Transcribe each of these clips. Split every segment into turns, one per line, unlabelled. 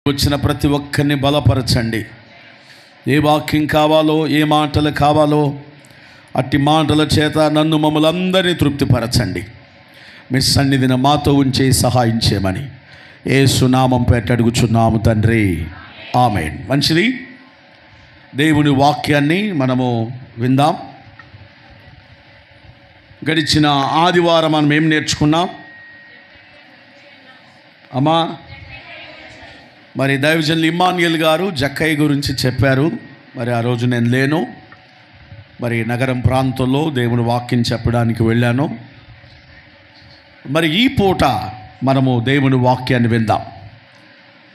వచ్చిన ప్రతి ఒక్కరిని బలపరచండి. ఏ వాక్యం కావాలో, ఏ మాటలు కావాలో అట్టి మాటల చేత నన్ను మమ్మల్ని అందరినీ తృప్తిపరచండి. మీ సన్నిధిని మాతో ఉంచి సహాయం చేయమని యేసు నామం పేట అడుగుచున్నాము తండ్రి, ఆమేన్. మంచిది, దేవుని వాక్యాన్ని మనము విందాం. గడిచిన ఆదివారం మనం ఏం నేర్చుకున్నాం అమ్మా? మరి దైవజనులు ఇమ్మానుయేల్ గారు జక్కయ్య గురించి చెప్పారు. మరి ఆ రోజు నేను లేను, మరి నగరం ప్రాంతంలో దేవుని వాక్యం చెప్పడానికి వెళ్ళాను. మరి ఈ పూట మనము దేవుని వాక్యాన్ని విందాం.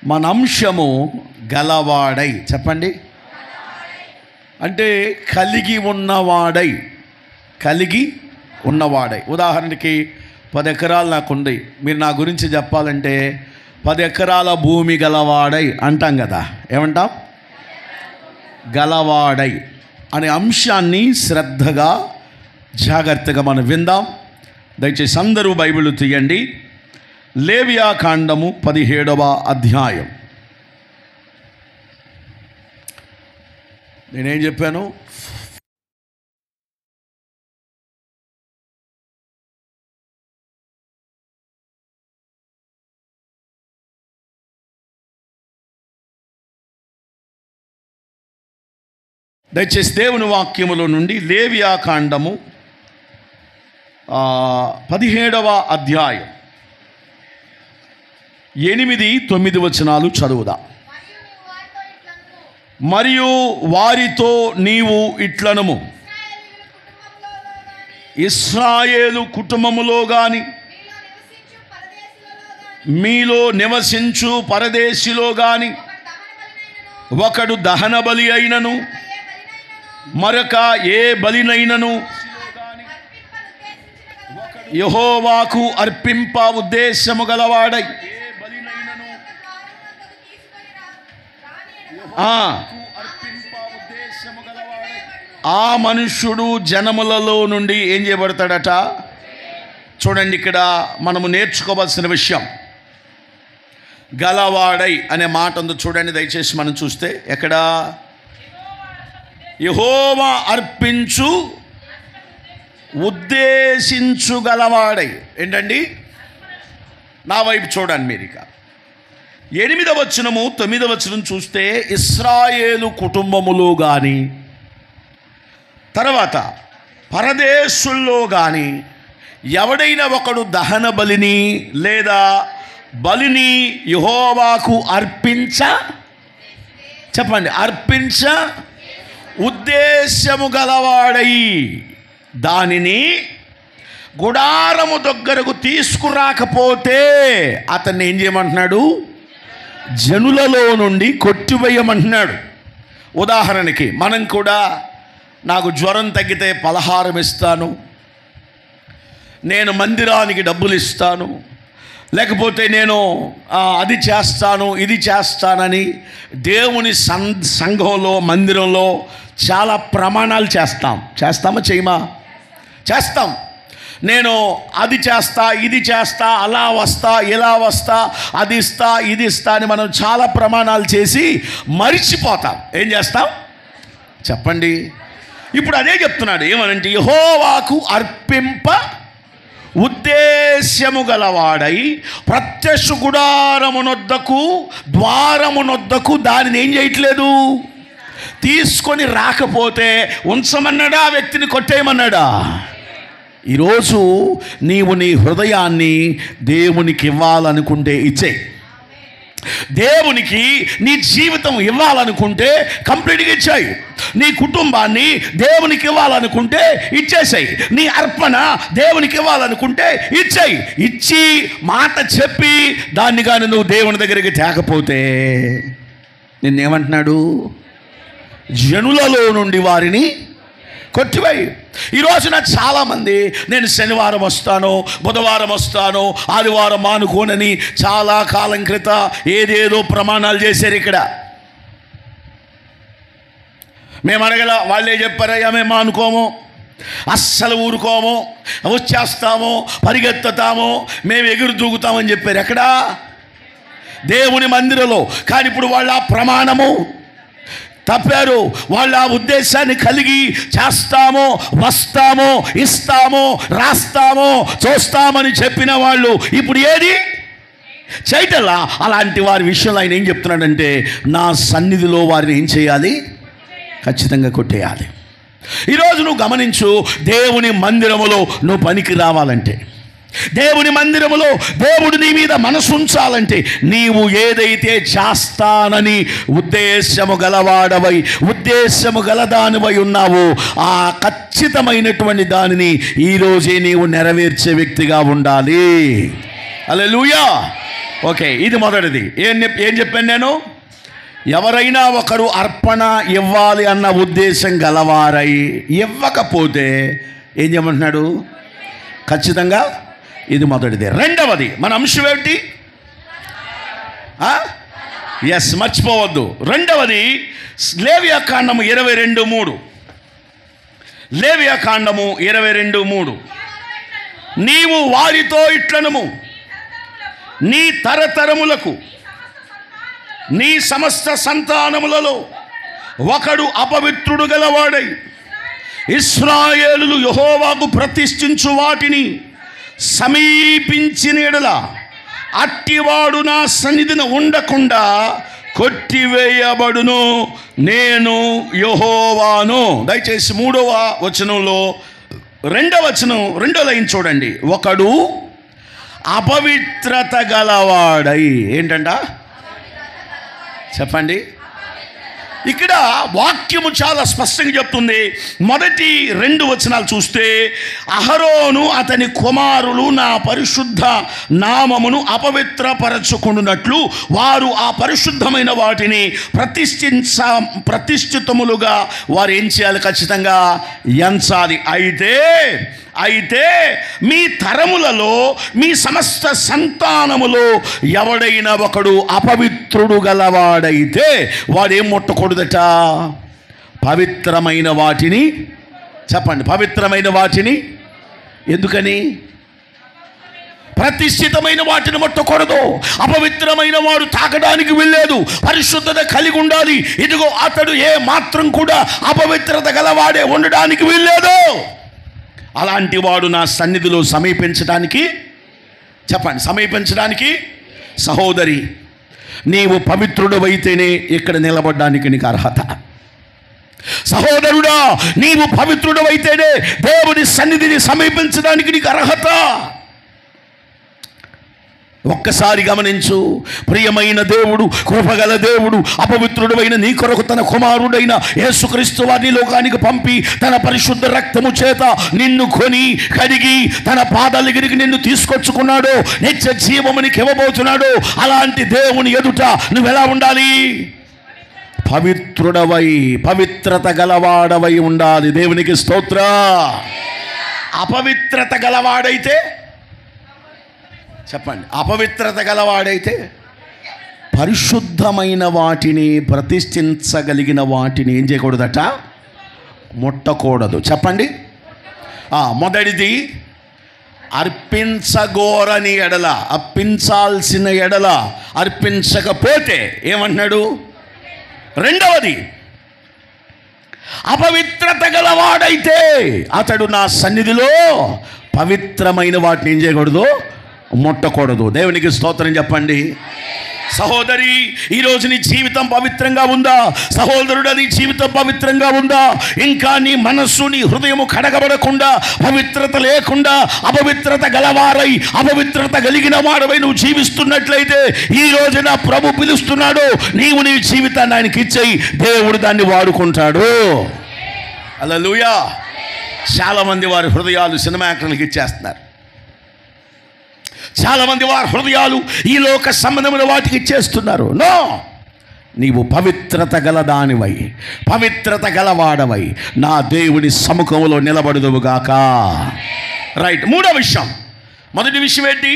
మన అంశము గలవాడై. చెప్పండి. అంటే కలిగి ఉన్నవాడై. కలిగి ఉన్నవాడై. ఉదాహరణకి 10 ఎకరాలు నాకుంది, మీరు నా గురించి చెప్పాలంటే 10 ఎకరాల భూమి గలవాడై అంటాం కదా. ఏమంటాం? గలవాడై అనే అంశాన్ని శ్రద్ధగా జాగ్రత్తగా మనం విందాం. దయచేసి అందరూ బైబిల్ తీయండి. లేవియా కాండము 17వ అధ్యాయం. నేనేం చెప్పాను? దయచేసి దేవుని వాక్యములో నుండి లేవియా కాండము 17వ అధ్యాయం 8-9 వచనాలు చదువుదా. మరియు వారితో నీవు ఇట్లనుము, ఇశ్రాయేలు కుటుంబములో గాని మీలో నివసించు పరదేశిలో గాని ఒకడు దహన బలి అయినను మరొక ఏ బలినైనను యెహోవాకు అర్పింప ఉద్దేశము గలవాడై ఆ మనుష్యుడు జనములలో నుండి ఏం చేయబడతాడట? చూడండి, ఇక్కడ మనము నేర్చుకోవాల్సిన విషయం గలవాడై అనే మాట ఉంది. చూడండి దయచేసి మనం చూస్తే, ఎక్కడ? యెహోవా అర్పించు ఉద్దేశించు గలవాడై. ఏంటండి? నా వైపు చూడండి మీరు. ఇక 8వ వచనము 9వ వచనం చూస్తే, ఇశ్రాయేలు కుటుంబములో కానీ తర్వాత పరదేశుల్లో కానీ ఎవడైనా ఒకడు దహన బలిని లేదా బలిని యెహోవాకు అర్పించ, చెప్పండి, అర్పించ ఉద్దేశము గలవాడై దానిని గుడారము దగ్గరకు తీసుకురాకపోతే అతన్ని ఏం చేయమంటున్నాడు? జనులలో నుండి కొట్టివేయమంటున్నాడు. ఉదాహరణకి మనం కూడా, నాకు జ్వరం తగ్గితే పలహారం ఇస్తాను, నేను మందిరానికి డబ్బులు ఇస్తాను, లేకపోతే నేను అది చేస్తాను ఇది చేస్తానని దేవుని సంఘంలో మందిరంలో చాలా ప్రమాణాలు చేస్తామా చేయమా? చేస్తాం. నేను అది చేస్తా ఇది చేస్తా, అలా వస్తా ఇలా వస్తా, అది ఇస్తా ఇది ఇస్తా అని మనం చాలా ప్రమాణాలు చేసి మరిచిపోతాం. ఏం చేస్తాం చెప్పండి? ఇప్పుడు అదే చెప్తున్నాడు. ఏమనంటే, యెహోవాకు అర్పింప ఉద్దేశ్యము గలవాడై ప్రత్యక్ష గుడారమునొద్దకు ద్వారమునొద్దకు దానిని ఏం చేయట్లేదు? తీసుకొని రాకపోతే ఉంచమన్నాడా? ఆ వ్యక్తిని కొట్టేయమన్నాడా? ఈరోజు నీవు నీ హృదయాన్ని దేవునికి ఇవ్వాలనుకుంటే ఇచ్చేయి. దేవునికి నీ జీవితం ఇవ్వాలనుకుంటే కంప్లీట్గా ఇచ్చాయి. నీ కుటుంబాన్ని దేవునికి ఇవ్వాలనుకుంటే ఇచ్చేసాయి. నీ అర్పణ దేవునికి ఇవ్వాలనుకుంటే ఇచ్చాయి. ఇచ్చి మాట చెప్పి దాన్ని కానీ నువ్వు దేవుని దగ్గరికి తేకపోతే నిన్నేమంటున్నాడు? జనులలో నుండి వారిని కొట్టివేయి. ఈరోజున చాలామంది నేను శనివారం వస్తాను, బుధవారం వస్తాను, ఆదివారం మానుకోనని చాలా కాలం క్రితం ఏదేదో ప్రమాణాలు చేశారు. ఇక్కడ మేము అడగల, వాళ్ళే చెప్పారయ్యా మేము మానుకోము, అస్సలు ఊరుకోము, వచ్చేస్తాము, పరిగెత్తుతాము, మేము ఎగురు దూకుతామని చెప్పారు. ఎక్కడా? దేవుని మందిరంలో. కానీ ఇప్పుడు వాళ్ళ ప్రమాణము తప్పారు. వాళ్ళు ఆ ఉద్దేశాన్ని కలిగి చేస్తామో, వస్తామో, ఇస్తామో, రాస్తామో, చూస్తామని చెప్పిన వాళ్ళు ఇప్పుడు ఏది చేయటల్లా. అలాంటి వారి విషయంలో ఆయన ఏం చెప్తున్నాడంటే, నా సన్నిధిలో వారిని ఏం చేయాలి? ఖచ్చితంగా కొట్టేయాలి. ఈరోజు నువ్వు గమనించు, దేవుని మందిరములో నువ్వు పనికి రావాలంటే, దేవుని మందిరములో దేవుడు నీ మీద మనసు ఉంచాలంటే, నీవు ఏదైతే చేస్తానని ఉద్దేశము గలవాడవై, ఉద్దేశము గలదానివై ఉన్నావో ఆ ఖచ్చితమైనటువంటి దానిని ఈరోజే నీవు నెరవేర్చే వ్యక్తిగా ఉండాలి. హల్లెలూయా. ఓకే, ఇది మొదటిది. ఏం చెప్పాను నేను? ఎవరైనా ఒకరు అర్పణ ఇవ్వాలి అన్న ఉద్దేశం గలవారై ఇవ్వకపోతే ఏం చేయమంటున్నాడు? ఖచ్చితంగా ఇది మొదటిది. రెండవది మన అంశం ఏంటి? ఎస్, మర్చిపోవద్దు. రెండవది లేవియాకాండము 22:3. లేవియాకాండము 22:3. నీవు వారితో ఇట్లనము, నీ తరతరములకు నీ సమస్త సంతానములలో ఒకడు అపవిత్రుడు గలవాడై ఇశ్రాయేలులు యెహోవాకు ప్రతిష్ఠించు వాటిని సమీపించిన యెడల అట్టివాడు నా సన్నిధిని ఉండకుండా కొట్టివేయబడును, నేను యెహోవాను. దయచేసి 3వ వచనంలో 2వ వచనం 2వ లైన్ చూడండి. ఒకడు అపవిత్రత గలవాడై, ఏంటంట చెప్పండి. ఇక్కడ వాక్యము చాలా స్పష్టంగా చెప్తుంది. మొదటి 2 వచనాలు చూస్తే, అహరోను అతని కుమారులు నా పరిశుద్ధ నామమును వారు ఆ పరిశుద్ధమైన వాటిని ప్రతిష్ఠితములుగా వారు ఏం చేయాలి? ఖచ్చితంగా ఎంచాలి. అయితే మీ తరములలో మీ సమస్త సంతానములో ఎవడైనా ఒకడు అపవిత్రుడు గలవాడైతే వాడేం ముట్టకూడదట? పవిత్రమైన వాటిని. చెప్పండి, పవిత్రమైన వాటిని. ఎందుకని? ప్రతిష్ఠితమైన వాటిని ముట్టకూడదు. అపవిత్రమైన వాడు తాకడానికి వెళ్ళలేదు, పరిశుద్ధత కలిగి ఉండాలి. ఇదిగో అతడు ఏ మాత్రం కూడా అపవిత్రత గలవాడే ఉండడానికి వెళ్ళలేదు. అలాంటి వాడు నా సన్నిధిలో సమీపించడానికి, చెప్పండి, సమీపించడానికి. సహోదరి, నీవు పవిత్రుడవైతేనే ఇక్కడ నిలబడడానికి నీకు అర్హత. సహోదరుడా, నీవు పవిత్రుడవైతేనే దేవుని సన్నిధిని సమీపించడానికి నీకు అర్హత. ఒక్కసారి గమనించు, ప్రియమైన దేవుడు, కృపగల దేవుడు అపవిత్రుడైన నీ కొరకు తన కుమారుడైన యేసుక్రీస్తు వారిని లోకానికి పంపి తన పరిశుద్ధ రక్తము చేత నిన్ను కొని కడిగి తన పాదాల దగ్గరికి నిన్ను తీసుకొచ్చుకున్నాడు, నిత్య జీవమునికి ఇవ్వబోతున్నాడు. అలాంటి దేవుని ఎదుట నువ్వెలా ఉండాలి? పవిత్రుడవై, పవిత్రత గలవాడవై ఉండాలి. దేవునికి స్తోత్ర. అపవిత్రత గలవాడైతే, చెప్పండి, అపవిత్రత గలవాడైతే పరిశుద్ధమైన వాటిని ప్రతిష్ఠించగలిగిన వాటిని ఏం చేయకూడదట? ముట్టకూడదు. చెప్పండి. మొదటిది అర్పించగోరని ఎడల, అర్పించాల్సిన ఎడల అర్పించకపోతే ఏమంటున్నాడు? రెండవది, అపవిత్రత గలవాడైతే అతడు నా సన్నిధిలో పవిత్రమైన వాటిని ఏం చేయకూడదు? ముట్టకూడదు. దేవునికి స్తోత్రం చెప్పండి. సహోదరి, ఈరోజు నీ జీవితం పవిత్రంగా ఉందా? సహోదరుడు, నీ జీవితం పవిత్రంగా ఉందా? ఇంకా నీ మనస్సు, నీ హృదయము కడగబడకుండా, పవిత్రత లేకుండా, అపవిత్రత గలవారై, అపవిత్రత కలిగిన వాడవై నువ్వు జీవిస్తున్నట్లయితే ఈ రోజున ప్రభు పిలుస్తున్నాడు, నీవు నీ జీవితాన్ని ఆయనకి ఇచ్చేయి, దేవుడు దాన్ని వాడుకుంటాడు. హల్లెలూయా. చాలామంది వారి హృదయాలు సినిమా యాక్టర్లకు ఇచ్చేస్తున్నారు. చాలామంది వారి హృదయాలు ఈ లోక సంబంధమైన వాటికి ఇచ్చేస్తున్నారు. నో, నీవు పవిత్రత గలదానివై, పవిత్రత గలవాడవై నా దేవుని సముఖంలో నిలబడుదువుగాక. రైట్. 3వ విషయం. మొదటి విషయం ఏంటి?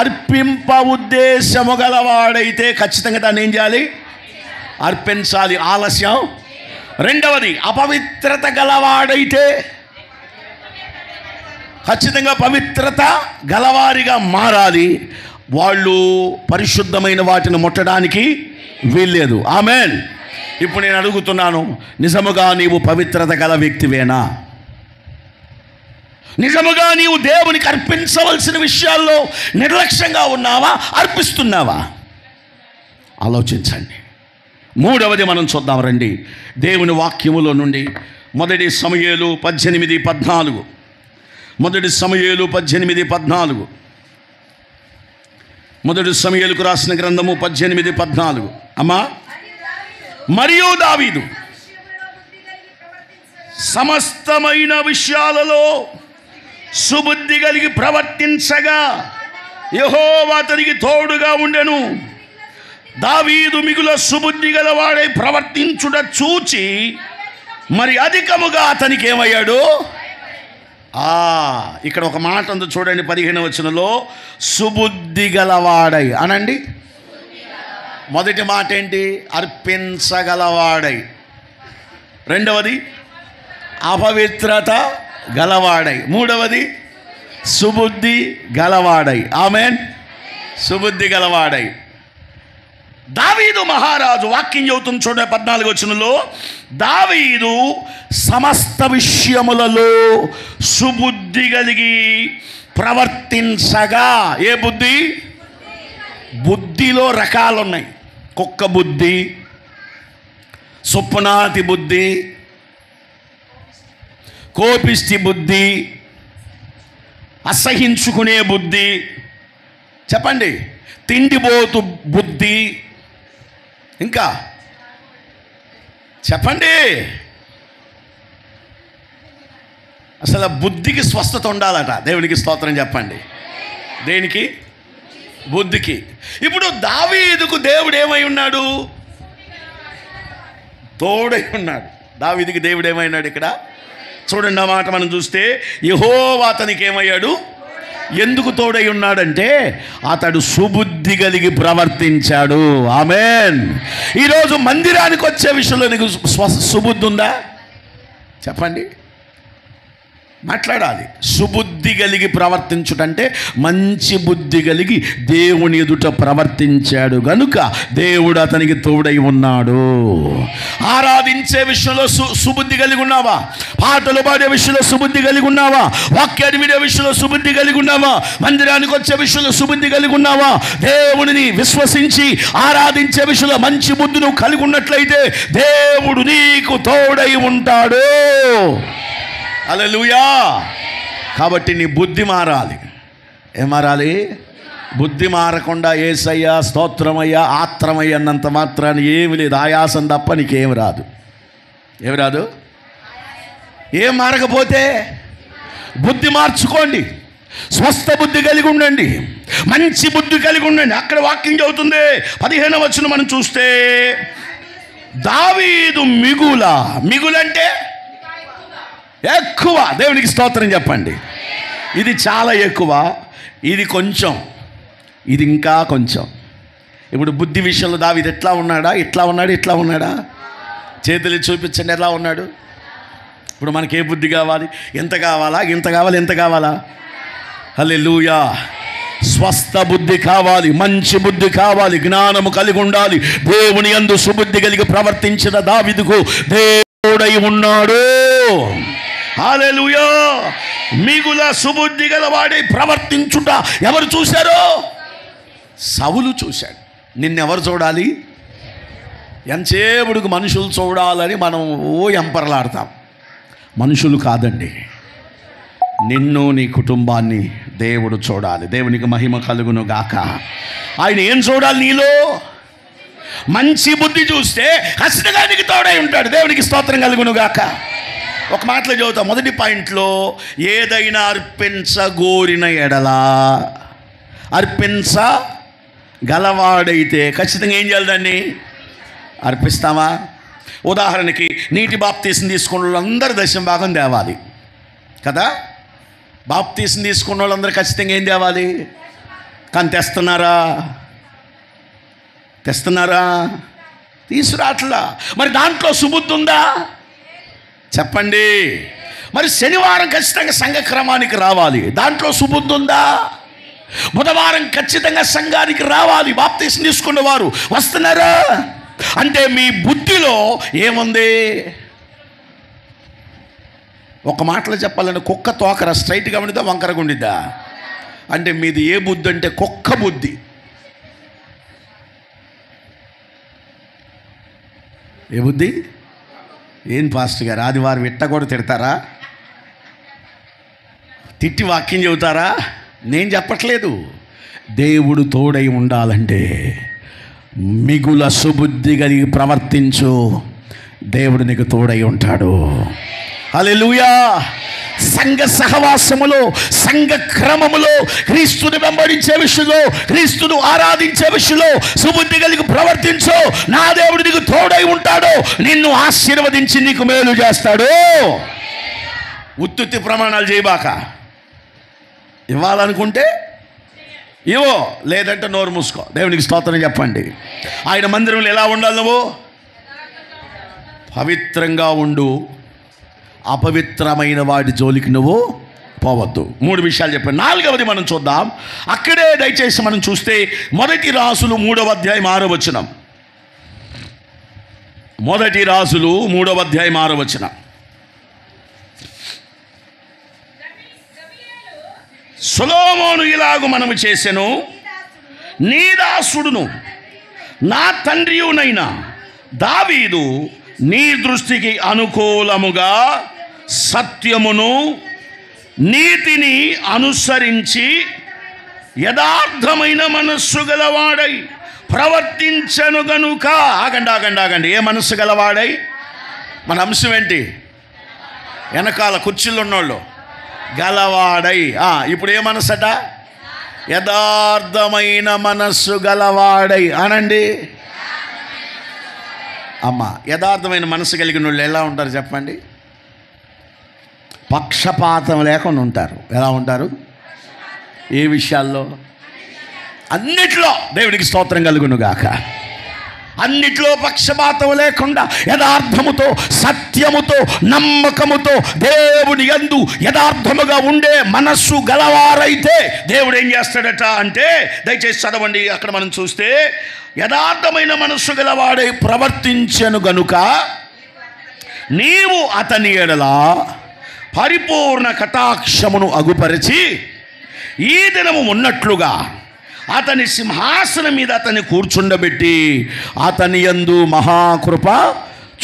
అర్పింప ఉద్దేశము గలవాడైతే ఖచ్చితంగా దాన్ని ఏం చేయాలి? అర్పించాలి, ఆలస్యం. రెండవది, అపవిత్రత గలవాడైతే ఖచ్చితంగా పవిత్రత గలవారిగా మారాలి. వాళ్ళు పరిశుద్ధమైన వాటిని ముట్టడానికి వీల్లేదు. ఆమేన్. ఇప్పుడు నేను అడుగుతున్నాను, నిజముగా నీవు పవిత్రత గల వ్యక్తివేనా? నిజముగా నీవు దేవునికి అర్పించవలసిన విషయాల్లో నిర్లక్ష్యంగా ఉన్నావా, అర్పిస్తున్నావా? ఆలోచించండి. మూడవది మనం చూద్దాం రండి, దేవుని వాక్యములో నుండి. మొదటి సమూయేలు 18:14. మొదటి సమూయేలు 18:14. మొదటి సమూయేలుకు రాసిన గ్రంథము 18:14. అమ్మా, మరియు దావీదు సమస్తమైన విషయాలలో సుబుద్ధి కలిగి ప్రవర్తించగా యెహోవా అతనికి తోడుగా ఉండెను. దావీదు మిగుల సుబుద్ధి గలవాడై ప్రవర్తించుట చూచి మరి అధికముగా అతనికి ఏమయ్యాడు? ఇక్కడ ఒక మాట ఉంది చూడండి, 15వ వచనంలో సుబుద్ధి గలవాడై అనండి. మొదటి మాట ఏంటి? అర్పించగలవాడై. రెండవది అపవిత్రత గలవాడై. మూడవది సుబుద్ధి గలవాడై. ఆమేన్. సుబుద్ధి గలవాడై. దావీదు మహారాజు వాక్యం చెబుతుంది చూడండి 14వ వచనంలో, దావీదు సమస్త విషయములలో సుబుద్ధి కలిగి ప్రవర్తించగా. ఏ బుద్ధి? బుద్ధిలో రకాలు ఉన్నాయి. కుక్క బుద్ధి, సుప్నాతి బుద్ధి, కోపిష్టి బుద్ధి, అసహించుకునే బుద్ధి, చెప్పండి, తిండిపోతు బుద్ధి, ఇంకా చెప్పండి. అసలు బుద్ధికి స్వస్థత ఉండాలట. దేవునికి స్తోత్రం చెప్పండి. దేనికి? బుద్ధికి. ఇప్పుడు దావీదుకు దేవుడు ఏమై ఉన్నాడు? తోడై ఉన్నాడు. దావీదుకి దేవుడు ఏమై ఉన్నాడు? ఇక్కడ చూడండి, ఆ మాట మనం చూస్తే యెహోవా అతనికి ఏమయ్యాడు? ఎందుకు తోడై ఉన్నాడంటే అతడు సుబుద్ధి కలిగి ప్రవర్తించాడు. ఆమేన్. ఈరోజు మందిరానికి వచ్చే విషయంలో నీకు సుబుద్ధి ఉందా? చెప్పండి, మాట్లాడాలి. సుబుద్ధి కలిగి ప్రవర్తించుటంటే మంచి బుద్ధి కలిగి దేవుని ఎదుట ప్రవర్తించాడు గనుక దేవుడు అతనికి తోడై ఉన్నాడు. ఆరాధించే విషయంలో సుబుద్ధి కలిగి ఉన్నావా? పాటలు పాడే విషయంలో సుబుద్ధి కలిగి ఉన్నావా? వాక్యాన్ని వినే విషయంలో సుబుద్ధి కలిగి ఉన్నావా? మందిరానికి వచ్చే విషయంలో సుబుద్ధి కలిగి ఉన్నావా? దేవుడిని విశ్వసించి ఆరాధించే విషయంలో మంచి బుద్ధి నువ్వు కలిగి ఉన్నట్లయితే దేవుడు నీకు తోడై ఉంటాడు. హల్లెలూయా. కాబట్టి నీ బుద్ధి మారాలి. ఏం మారాలి? బుద్ధి మారకుండా యేసయ్యా స్తోత్రమయ్యా ఆత్రమయ్య అన్నంత మాత్రాన్ని ఏమి లేదు. ఆయాసం తప్ప నీకేమి రాదు. ఏమి రాదు? ఏం మారకపోతే బుద్ధి మార్చుకోండి. స్వస్థ బుద్ధి కలిగి ఉండండి. మంచి బుద్ధి కలిగి ఉండండి. అక్కడ వాక్యం చదువుతుంది 15వ వచనం మనం చూస్తే, దావీదు మిగులంటే ఎక్కువ. దేవునికి స్తోత్రం చెప్పండి. ఇది చాలా ఎక్కువ, ఇది కొంచెం, ఇది ఇంకా కొంచెం. ఇప్పుడు బుద్ధి విషయంలో దావీదు ఎట్లా ఉన్నాడా? ఇట్లా ఉన్నాడు, ఇట్లా ఉన్నాడా? చేతులు చూపించండి ఎలా ఉన్నాడు. ఇప్పుడు మనకి ఏ బుద్ధి కావాలి? ఎంత కావాలా? ఇంత కావాలి? ఎంత కావాలా? హల్లెలూయా. స్వస్థ బుద్ధి కావాలి, మంచి బుద్ధి కావాలి, జ్ఞానము కలిగి ఉండాలి. దేవుని యందు సుబుద్ధి కలిగి ప్రవర్తించిన దావీదుకు దేవుడై ఉన్నాడు. హల్లెలూయా. మిగుల సుబుద్ధి గలవాడై ప్రవర్తించుట ఎవరు చూశారో? సౌలు చూశాడు. నిన్నెవరు చూడాలి? ఎంతసేపుడుకు మనుషులు చూడాలని మనం ఎంపరలాడతాం. మనుషులు కాదండి, నిన్ను నీ కుటుంబాన్ని దేవుడు చూడాలి. దేవునికి మహిమ కలుగును గాక. ఆయన ఏం చూడాలి నీలో? మంచి బుద్ధి చూస్తే ఖచ్చితంగా నీకు తోడై ఉంటాడు. దేవునికి స్తోత్రం కలుగును గాక. ఒక మాటలో చదువుతాం. మొదటి పాయింట్లో, ఏదైనా అర్పించగోరిన ఎడలా, అర్పించగలవాడైతే ఖచ్చితంగా ఏం చేయాలి? దాన్ని అర్పిస్తామా? ఉదాహరణకి నీటి బాప్తీసం తీసుకున్న వాళ్ళందరూ దశమ భాగం తేవాలి కదా. బాప్తీసం తీసుకున్న వాళ్ళందరూ ఖచ్చితంగా ఏం తేవాలి? కానీ తెస్తున్నారా? తీసుకురాట్లా. మరి దాంట్లో సుబుద్ధి ఉందా? చెప్పండి. మరి శనివారం ఖచ్చితంగా సంఘ క్రమానికి రావాలి. దాంట్లో సుబుద్ధి ఉందా? బుధవారం ఖచ్చితంగా సంఘానికి రావాలి. బాప్తీసం తీసుకున్న వారు వస్తున్నారా అంటే మీ బుద్ధిలో ఏముంది? ఒక మాటలో చెప్పాలంటే కుక్క తోకర స్ట్రైట్గా ఉండిద్దా వంకరగా ఉండిద్దా? అంటే మీది ఏ బుద్ధి అంటే కుక్క బుద్ధి. ఏ బుద్ధి? ఏం పాస్టర్ గారు ఆదివారం ఇట్ట కూడా తిడతారా? తిట్టి వాక్యం చెబుతారా? నేను చెప్పట్లేదు. దేవుడు తోడై ఉండాలంటే మిగుల సుబుద్ధి కలిగి ప్రవర్తించు, దేవుడు నీకు తోడై ఉంటాడు. హల్లెలూయా. సంఘ సహవాసములో, సంఘ క్రమములో, క్రీస్తుని వెంబడించే విషయంలో, క్రీస్తును ఆరాధించే విషయంలో సుబుద్ధి కలిగి ప్రవర్తించు. నా దేవుడు నీకు తోడై ఉంటాడు, నిన్ను ఆశీర్వదించి నీకు మేలు చేస్తాడు. ఉత్తుత్తి ప్రమాణాలు చేయబాక. ఇవ్వాలనుకుంటే ఇవో, లేదంటే నోరు మూసుకో. దేవునికి స్తోత్రం చెప్పండి. ఆయన మందిరంలో ఎలా ఉండాలి? నువ్వు పవిత్రంగా ఉండు, అపవిత్రమైన వాడి జోలికి నువ్వు పోవద్దు. 3 విషయాలు చెప్పాను. 4వది మనం చూద్దాం. అక్కడే దయచేసి మనం చూస్తే మొదటి రాజులు 3వ అధ్యాయం 6వ వచనం. మొదటి రాజులు 3వ అధ్యాయం 6వ వచనం. సొలొమోను ఇలాగు మనము చేసెను, నీ దాసుడును నా తండ్రియునైన దావీదు నీ దృష్టికి అనుకూలముగా సత్యమును నీతిని అనుసరించి యథార్థమైన మనస్సు గలవాడై ప్రవర్తించను గనుక. ఆగండి. ఏ మనస్సు గలవాడై? మన అంశం ఏంటి? వెనకాల కుర్చీలు ఉన్నోళ్ళు గలవాడై. ఇప్పుడు ఏ మనస్సు అట? యథార్థమైన మనస్సు గలవాడై అనండి. అమ్మ, యథార్థమైన మనసు కలిగిన వాళ్ళు ఎలా ఉంటారు చెప్పండి? పక్షపాతం లేకుండా ఉంటారు. ఎలా ఉంటారు? ఏ విషయాల్లో? అన్నిట్లో. దేవునికి స్తోత్రం కలుగును గాక. అన్నిట్లో పక్షపాతం లేకుండా యథార్థముతో, సత్యముతో, నమ్మకముతో దేవుని యందు యథార్థముగా ఉండే మనస్సు గలవారైతే దేవుడు ఏం చేస్తాడట అంటే, దయచేసి చదవండి. అక్కడ మనం చూస్తే యథార్థమైన మనస్సు గలవాడై ప్రవర్తించెను గనుక నీవు అతని ఎడల పరిపూర్ణ కటాక్షమును అగుపరిచి ఈ దినము ఉన్నట్లుగా అతని సింహాసనం మీద అతన్ని కూర్చుండబెట్టి అతని యందు మహాకృప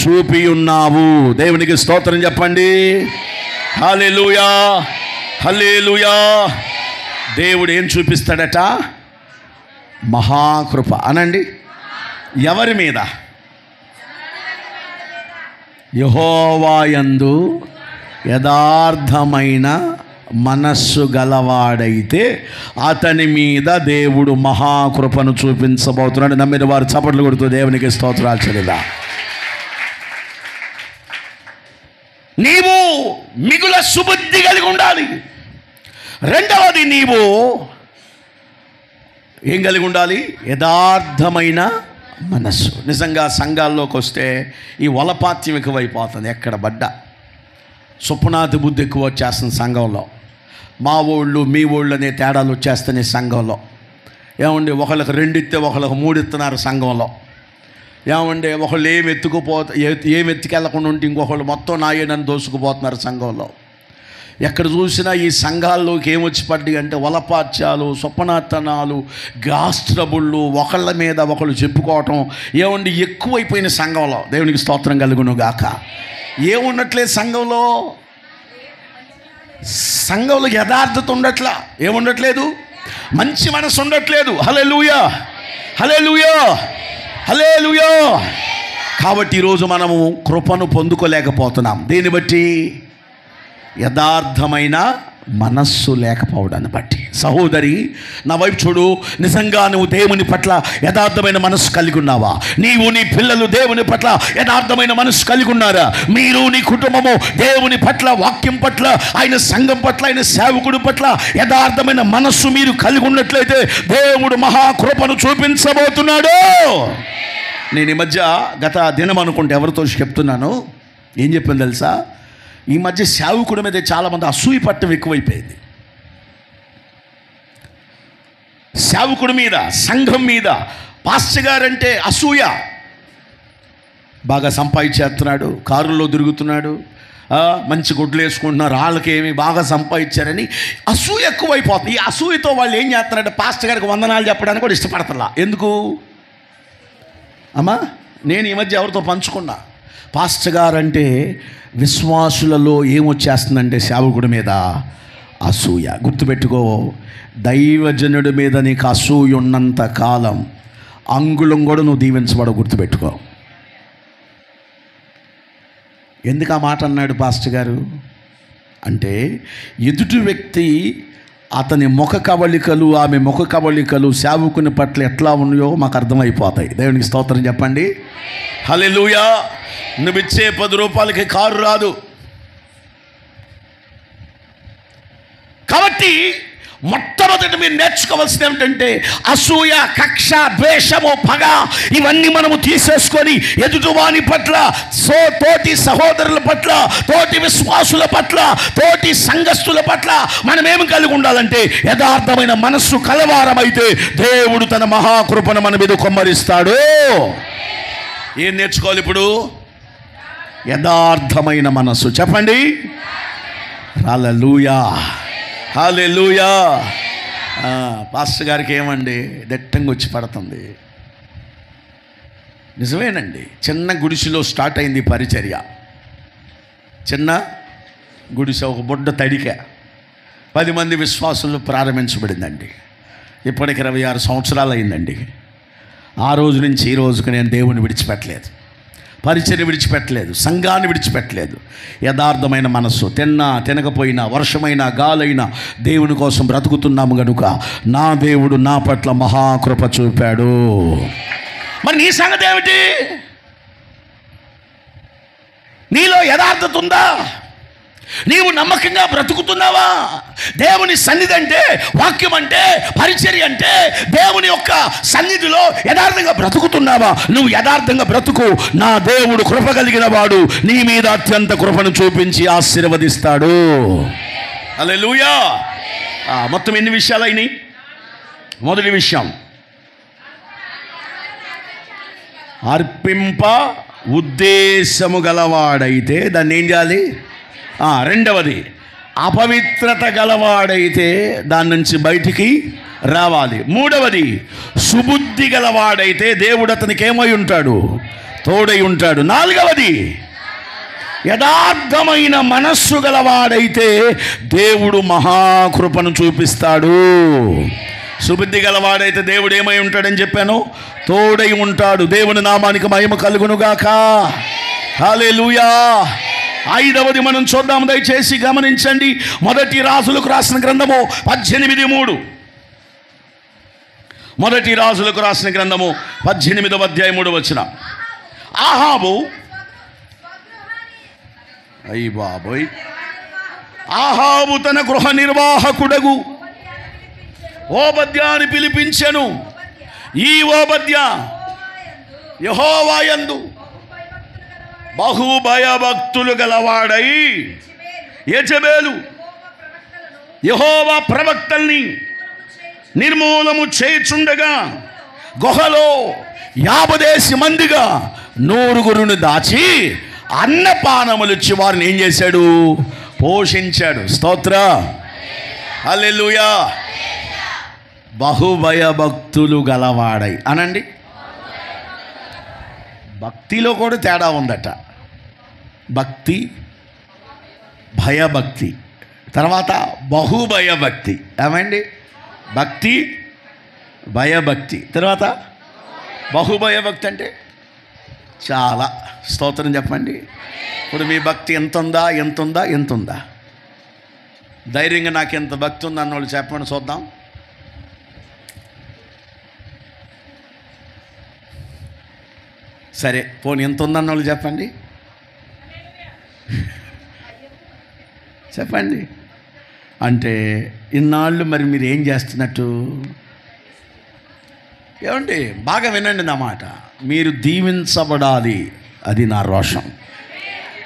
చూపి ఉన్నావు. దేవునికి స్తోత్రం చెప్పండి. హల్లెలూయా, హల్లెలూయా. దేవుడు ఏం చూపిస్తాడట? మహాకృప అనండి. ఎవరి మీద? యెహోవా యందు యథార్థమైన మనస్సు గలవాడైతే అతని మీద దేవుడు మహాకృపను చూపించబోతున్నాడు. నమ్మిన వారు చప్పట్లు కొడుతూ దేవునికి స్తోత్రాలు చెల్లిదా. నీవు మిగుల సుబుద్ధి కలిగి ఉండాలి. రెండవది, నీవు ఏం కలిగి ఉండాలి? యథార్థమైన మనస్సు. నిజంగా సంఘాల్లోకి వస్తే ఈ వలపాత్యం ఎక్కువైపోతుంది. ఎక్కడ పడ్డా సుప్నాతి బుద్ధి ఎక్కువ వచ్చేస్తుంది సంఘంలో. మా ఊళ్ళు మీ ఊళ్ళు అనే తేడాలు వచ్చేస్తున్నాయి సంఘంలో. ఏమండి, ఒకళ్ళకి 2 ఇస్తే ఒకళ్ళకి 3 ఇస్తున్నారు సంఘంలో. ఏమండి, ఒకళ్ళు ఏమి ఎత్తుకెళ్ళకుండా ఉంటే ఇంకొకళ్ళు మొత్తం నాయనని దోసుకుపోతున్నారు సంఘంలో. ఎక్కడ చూసినా ఈ సంఘాల్లోకి ఏమొచ్చి పడ్డాయి అంటే వలపాత్యాలు, స్వప్నాతనాలు, గాస్ట్రబుళ్ళు, ఒకళ్ళ మీద ఒకళ్ళు చెప్పుకోవటం ఏమండి ఎక్కువైపోయిన సంఘంలో. దేవునికి స్తోత్రం కలుగును గాక. ఏమున్నట్లేదు సంఘంలో? సంఘంలో యథార్థత ఉండట్లా. ఏముండట్లేదు? మంచి మనసు ఉండట్లేదు. హల్లెలూయా, హల్లెలూయా, హల్లెలూయా. కాబట్టి ఈరోజు మనము కృపను పొందుకోలేకపోతున్నాం. దీన్ని బట్టి యథార్థమైన మనస్సు లేకపోవడాన్ని బట్టి. సహోదరి, నా వైపు చూడు. నిజంగా నువ్వు దేవుని పట్ల యథార్థమైన మనస్సు కలిగి ఉన్నావా? నీవు, నీ పిల్లలు దేవుని పట్ల యథార్థమైన మనస్సు కలిగి ఉన్నారా? మీరు, నీ కుటుంబము దేవుని పట్ల, వాక్యం పట్ల, ఆయన సంఘం పట్ల, ఆయన సేవకుడి పట్ల యథార్థమైన మనస్సు మీరు కలిగి ఉన్నట్లయితే దేవుడు మహాకృపను చూపించబోతున్నాడు. నేను ఈ మధ్య గత దినం అనుకుంటే ఎవరితో చెప్తున్నాను, ఏం చెప్పాను తెలుసా? ఈ మధ్య సేవకుడి మీద చాలామంది అసూయ పట్టం ఎక్కువైపోయింది. సేవకుడి మీద, సంఘం మీద. పాస్టర్ గారంటే అసూయ. బాగా సంపాదించేస్తున్నాడు, కారుల్లో తిరుగుతున్నాడు, మంచి గుడ్లు వేసుకుంటున్నారు, వాళ్ళకేమి బాగా సంపాదించారని అసూయ ఎక్కువైపోతుంది. ఈ అసూయతో వాళ్ళు ఏం చేస్తున్నారంటే పాస్టర్ గారికి వందనాలు చెప్పడానికి కూడా ఇష్టపడతలా. ఎందుకు అమ్మా? నేను ఈ మధ్య ఎవరితో పంచుకున్నా, పాస్టర్ గారు అంటే విశ్వాసులలో ఏమొచ్చేస్తుందంటే సేవకుడి మీద అసూయ. గుర్తుపెట్టుకో, దైవజనుడి మీద నీకు అసూయ ఉన్నంత కాలం అంగుళం కూడా నువ్వు దీవించబడవు. గుర్తుపెట్టుకో. ఎందుకు ఆ మాట అన్నాడు పాస్టర్ గారు అంటే, ఎదుటి వ్యక్తి అతని ముఖ కవళికలు, ఆమె ముఖ కవళికలు సేవకుని పట్ల ఎట్లా ఉన్నాయో మాకు అర్థమైపోతాయి. దేవునికి స్తోత్రం చెప్పండి. హల్లెలూయా. నువ్విచ్చే 10 రూపాయలకి కారు రాదు. కాబట్టి మొట్టమొదటి మీరు నేర్చుకోవాల్సింది ఏమిటంటే, అసూయ, కక్ష, ద్వేషము, పగ ఇవన్నీ మనము తీసేసుకొని ఎదుటివాని పట్ల, తోటి సహోదరుల పట్ల, తోటి విశ్వాసుల పట్ల, తోటి సంఘస్థుల పట్ల మనమేమి కలిగి ఉండాలంటే యథార్థమైన మనస్సు కలవారమైతే దేవుడు తన మహాకృపను మన మీద కుమ్మరిస్తాడు. ఏం నేర్చుకోవాలి ఇప్పుడు? యథార్థమైన మనస్సు. చెప్పండి హల్లెలూయా, హల్లెలూయా. పాస్టర్ గారికి ఏమండి దట్టంగా వచ్చి పడుతుంది. నిజమేనండి. చిన్న గుడిసెలో స్టార్ట్ అయింది పరిచర్య. చిన్న గుడిసె, ఒక బుడ్డ తడిక, 10 మంది విశ్వాసులు ప్రారంభించబడిందండి. ఇప్పటికి 26 సంవత్సరాలు అయిందండి. ఆ రోజు నుంచి ఈ రోజుకి నేను దేవుని విడిచిపెట్టలేదు, పరిచర్య విడిచిపెట్టలేదు, సంఘాన్ని విడిచిపెట్టలేదు. యథార్థమైన మనస్సు. తినకపోయినా, వర్షమైనా, గాలైనా దేవుని కోసం బ్రతుకుతున్నాము గనుక నా దేవుడు నా పట్ల మహాకృప చూపాడు. మరి నీ సంగతి ఏమిటి? నీలో యథార్థత ఉందా? నీవు నమ్మకంగా బ్రతుకుతున్నావా? దేవుని సన్నిధి అంటే, వాక్యం అంటే, పరిచర్య అంటే, దేవుని యొక్క సన్నిధిలో యథార్థంగా బ్రతుకుతున్నావా? నువ్వు యథార్థంగా బ్రతుకు, నా దేవుడు కృప కలిగిన వాడు, నీ మీద అత్యంత కృపను చూపించి ఆశీర్వదిస్తాడు. హల్లెలూయా. మొత్తం ఎన్ని విషయాలు అయినాయి? మొదటి విషయం, అర్పింప ఉద్దేశము గలవాడైతే దాన్ని ఏం చేయాలి? రెండవది, అపవిత్రత గలవాడైతే దాని నుంచి బయటికి రావాలి. మూడవది, సుబుద్ధి గలవాడైతే దేవుడు అతనికి ఏమై ఉంటాడు? తోడై ఉంటాడు. నాలుగవది, యథార్థమైన మనస్సు గలవాడైతే దేవుడు మహాకృపను చూపిస్తాడు. సుబుద్ధి గలవాడైతే దేవుడు ఏమై ఉంటాడని చెప్పాను? తోడై ఉంటాడు. దేవుని నామానికి మహిమ కలుగునుగాక. హల్లెలూయా. ఐదవది మనం చూద్దాం, దయచేసి గమనించండి. మొదటి రాజులకు రాసిన గ్రంథము 18:3. మొదటి రాజులకు రాసిన గ్రంథము 18వ అధ్యాయం 3వ వచనం. ఆహాబు, అయ్య బాబోయ్, ఆహాబు తన గృహ నిర్వాహకుడగు ఓబద్యాని పిలిపించెను. ఈ ఓబద్య యెహోవా యందు బహు భయభక్తులు గలవాడై యెజబెలు యెహోవా ప్రవక్తల్ని నిర్మూలము చేయుచుండగా గుహలో 50 మందిగా 100 దాచి అన్నపానములిచ్చి వారిని ఏం చేశాడు? పోషించాడు. స్తోత్ర, హల్లెలూయా. బహుభయభక్తులు గలవాడై అనండి. భక్తిలో కూడా తేడా ఉందట. భక్తి, భయభక్తి, తర్వాత బహుభయభక్తి. ఏమండి? భక్తి, భయభక్తి, తర్వాత బహుభయభక్తి అంటే చాలా. స్తోత్రం చెప్పండి. ఇప్పుడు మీ భక్తి ఎంత ఉందా? ఎంత ఉందా? ఎంత ఉందా? ధైర్యంగా నాకు ఎంత భక్తి ఉంది అన్నోళ్ళు చెప్పండి చూద్దాం. సరే, పోనీ ఎంత ఉందన్న వాళ్ళు చెప్పండి. చెప్పండి. అంటే ఇన్నాళ్ళు మరి మీరు ఏం చేస్తున్నట్టు? ఏమండి, బాగా వినండి నా మాట. మీరు దీవించబడాలి, అది నా రోషం.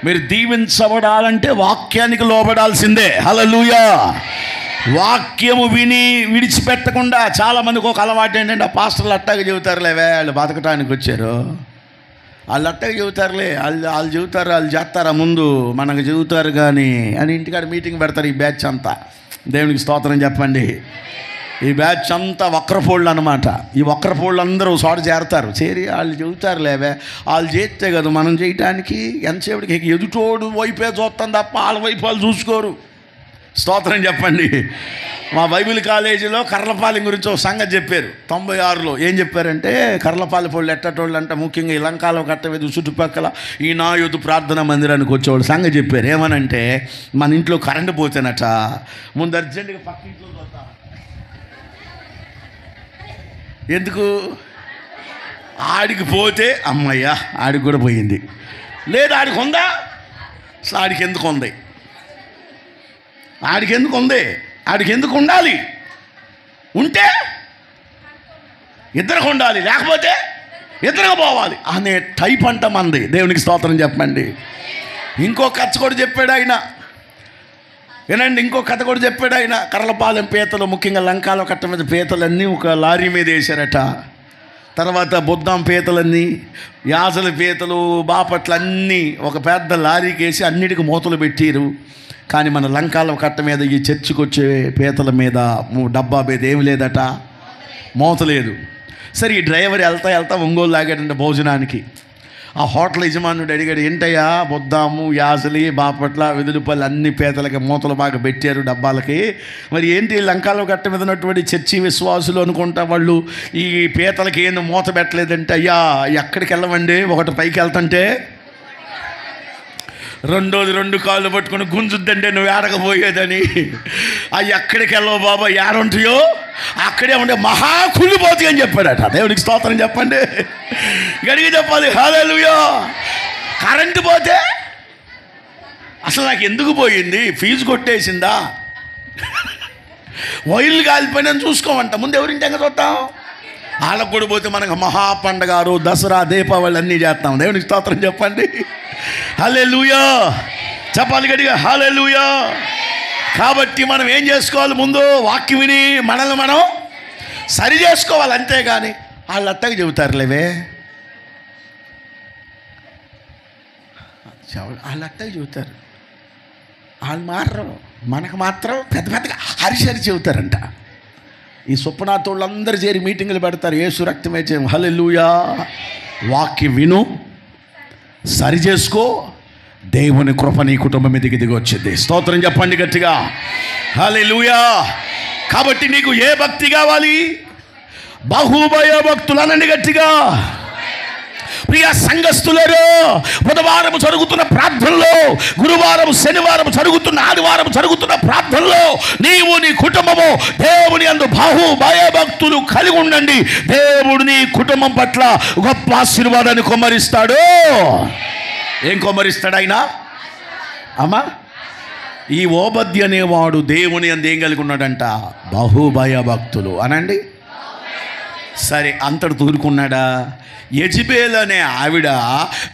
మీరు దీవించబడాలంటే వాక్యానికి లోబడాల్సిందే. హల్లెలూయా. వాక్యము విని విడిచిపెట్టకుండా. చాలామందికి ఒక అలవాటు ఏంటంటే, ఆ పాస్టర్లు అట్టాగా చెబుతారులేవే, వాళ్ళు బతకటానికి వచ్చారు, వాళ్ళు అట్టగా చెబుతారులే, వాళ్ళు చెబుతారు, వాళ్ళు చేస్తారా ముందు మనకు చెబుతారు కానీ అని ఇంటికాడ మీటింగ్ పెడతారు. ఈ బ్యాచ్ అంతా దేవునికి స్తోత్రం చెప్పండి. ఈ బ్యాచ్ అంతా వక్రపోళ్ళు అనమాట. ఈ వక్రపోళ్ళు అందరూ చోట చేరతారు. చేరి వాళ్ళు చెబుతారు లేవే, వాళ్ళు చేస్తే కదా మనం చేయటానికి. ఎంతసేపటికి ఎదుటోడు వైపే చూస్తాం తప్ప వాళ్ళ వైపు వాళ్ళు చూసుకోరు. స్తోత్రం చెప్పండి. మా బైబిల్ కాలేజీలో కర్లపాలెం గురించి ఒక సంగతి చెప్పారు 96లో. ఏం చెప్పారంటే, కర్లపాలెం వాళ్ళు ఎట్టటోళ్ళు అంటే ముఖ్యంగా ఈ లంకాలో కట్టవేదు చుట్టుపక్కల ఈ నాయుధు ప్రార్థనా మందిరానికి వచ్చేవాళ్ళు సంగతి చెప్పారు. ఏమనంటే, మన ఇంట్లో కరెంటు పోతేనట ముందు అర్జెంటుగా పక్క ఇంట్లో చూద్దాం. ఎందుకు? ఆడికి పోతే అమ్మయ్యా ఆడికి కూడా పోయింది, లేదు ఆడికి ఉందా, అసలు ఆడికి ఎందుకు ఉంది, ఆడికి ఎందుకు ఉంది, ఆడికి ఎందుకు ఉండాలి, ఉంటే ఇద్దరికి ఉండాలి, లేకపోతే ఇద్దరికి పోవాలి అనే టైప్ అంట మంది. దేవునికి స్తోత్రం చెప్పండి. ఇంకో కథ కూడా చెప్పాడు ఆయన, వినండి. ఇంకో కథ కూడా చెప్పాడు ఆయన. కర్లపాలెం పీతలు, ముఖ్యంగా లంకాలో కట్ట మీద పీతలన్నీ ఒక లారీ మీద వేశారట. తర్వాత బుద్ధాం పీతలన్నీ, యాసల పీతలు, బాపట్లన్నీ ఒక పెద్ద లారీకి వేసి అన్నిటికీ మూతలు పెట్టారు. కానీ మన లంకాల కట్ట మీద ఈ చర్చికి వచ్చే పీతల మీద డబ్బా మీద ఏమి లేదట, మూత లేదు. సరే ఈ డ్రైవర్ వెళ్తా ఒంగోలు లాగాడంటే భోజనానికి. ఆ హోటల్ యజమానుడు అడిగాడు, ఏంటయ్యా బొద్దాము, యాసలి, బాపట్ల, వెదులుపల్లి అన్ని పీతలకి మూతలు బాగా పెట్టారు డబ్బాలకి, మరి ఏంటి లంకాలో కట్ట మీద ఉన్నటువంటి చర్చి విశ్వాసులు అనుకుంటా వాళ్ళు ఈ పీతలకి ఏంది మూత పెట్టలేదంటే, అయ్యా ఎక్కడికి వెళ్ళమండి, ఒకటి పైకి వెళ్తుంటే రెండోది 2 కాళ్ళు పట్టుకొని గుంజుద్దంటే నువ్వు ఏడకపోయేదని. అవి ఎక్కడికి వెళ్ళవు బాబా, ఏడుంటాయో అక్కడే ఉండే మహా కుళ్ళిపోతాయి అని చెప్పాడట. దేవునికి స్తోత్రం చెప్పండి, గడిగి చెప్పాలి హల్లెలూయా. కరెంటు పోతే అసలు నాకు ఎందుకు పోయింది, ఫీజు కొట్టేసిందా, వైర్లు కాలిపోయినా చూసుకోమంట. ముందు ఎవరింటి ఎంగ చూద్దాం, వాళ్ళకు కూడా పోతే మనకు మహా పండగ, దసరా, దీపావళి అన్నీ చేస్తాం. దేవునికి స్తోత్రం చెప్పండి హల్లెలూయా. చెప్పాలి గట్టిగా హల్లెలూయా. కాబట్టి మనం ఏం చేసుకోవాలి, ముందు వాక్యం విని మనల్ని మనం సరి చేసుకోవాలి, అంతేగాని వాళ్ళు అట్టగా చెబుతారులేవే, వాళ్ళు అట్టగా చెబుతారు, వాళ్ళు మారరు, మనకు మాత్రం పెద్ద పెద్దగా హరిసరి చెబుతారంట. ఈ సుప్పనాథ్ వాళ్ళందరూ చేరి మీటింగులు పెడతారు, యేసు రక్తమే చేయం, హల్లెలూయా. వాక్యం విను, సరి చేసుకో, దేవుని కృప నీ కుటుంబం మీదకి దిగి వచ్చింది. స్తోత్రం చెప్పండి గట్టిగా హల్లెలూయా. కాబట్టి నీకు ఏ భక్తి కావాలి, బహుభయ భక్తులు అనండి గట్టిగా. ప్రియ సంఘస్థులారా, బుధవారం జరుగుతున్న ప్రార్థనలో, గురువారం, శనివారం జరుగుతున్న, ఆదివారం జరుగుతున్న ప్రార్థనలో నీవు నీ కుటుంబము దేవుని యందు భయభక్తులు కలిగి ఉండండి. దేవుడు నీ కుటుంబం పట్ల గొప్ప ఆశీర్వాదాన్ని కుమ్మరిస్తాడు. ఏం కుమ్మరిస్తాడు ఆయన? అమ్మా, ఈ ఓబద్య అనేవాడు దేవుని యందు ఏం కలిగి ఉన్నాడంట? భయభక్తులు అనండి. సరే, అంతటి తూరుకున్నాడా? యెజబెల్ అనే ఆవిడ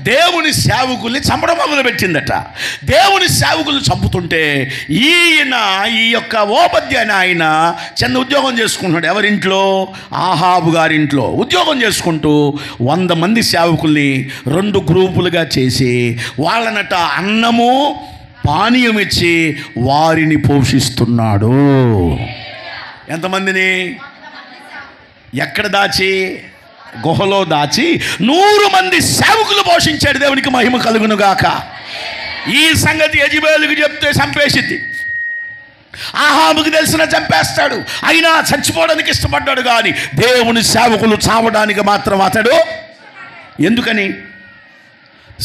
దేవుని సేవకుల్ని చంపడం మొదలుపెట్టిందట. దేవుని సేవకులు చంపుతుంటే ఈయన, ఈ యొక్క ఓబద్య అనే ఆయన చిన్న ఉద్యోగం చేసుకుంటున్నాడు. ఎవరింట్లో? ఆహాబు గారింట్లో ఉద్యోగం చేసుకుంటూ 100 మంది సేవకుల్ని 2 గ్రూపులుగా చేసి వాళ్ళనట అన్నము పానీయం ఇచ్చి వారిని పోషిస్తున్నాడు. ఎంతమందిని? ఎక్కడ దాచి? గుహలో దాచి 100 మంది సేవకులు పోషించాడు. దేవునికి మహిమ కలుగును గాక. ఈ సంగతి యెజబెలుకి చెప్తే చంపేసిద్ది. ఆహాబుకి తెలిసిన చంపేస్తాడు. అయినా చచ్చిపోవడానికి ఇష్టపడ్డాడు, కానీ దేవుని సేవకులు చావడానికి మాత్రం అతడు. ఎందుకని?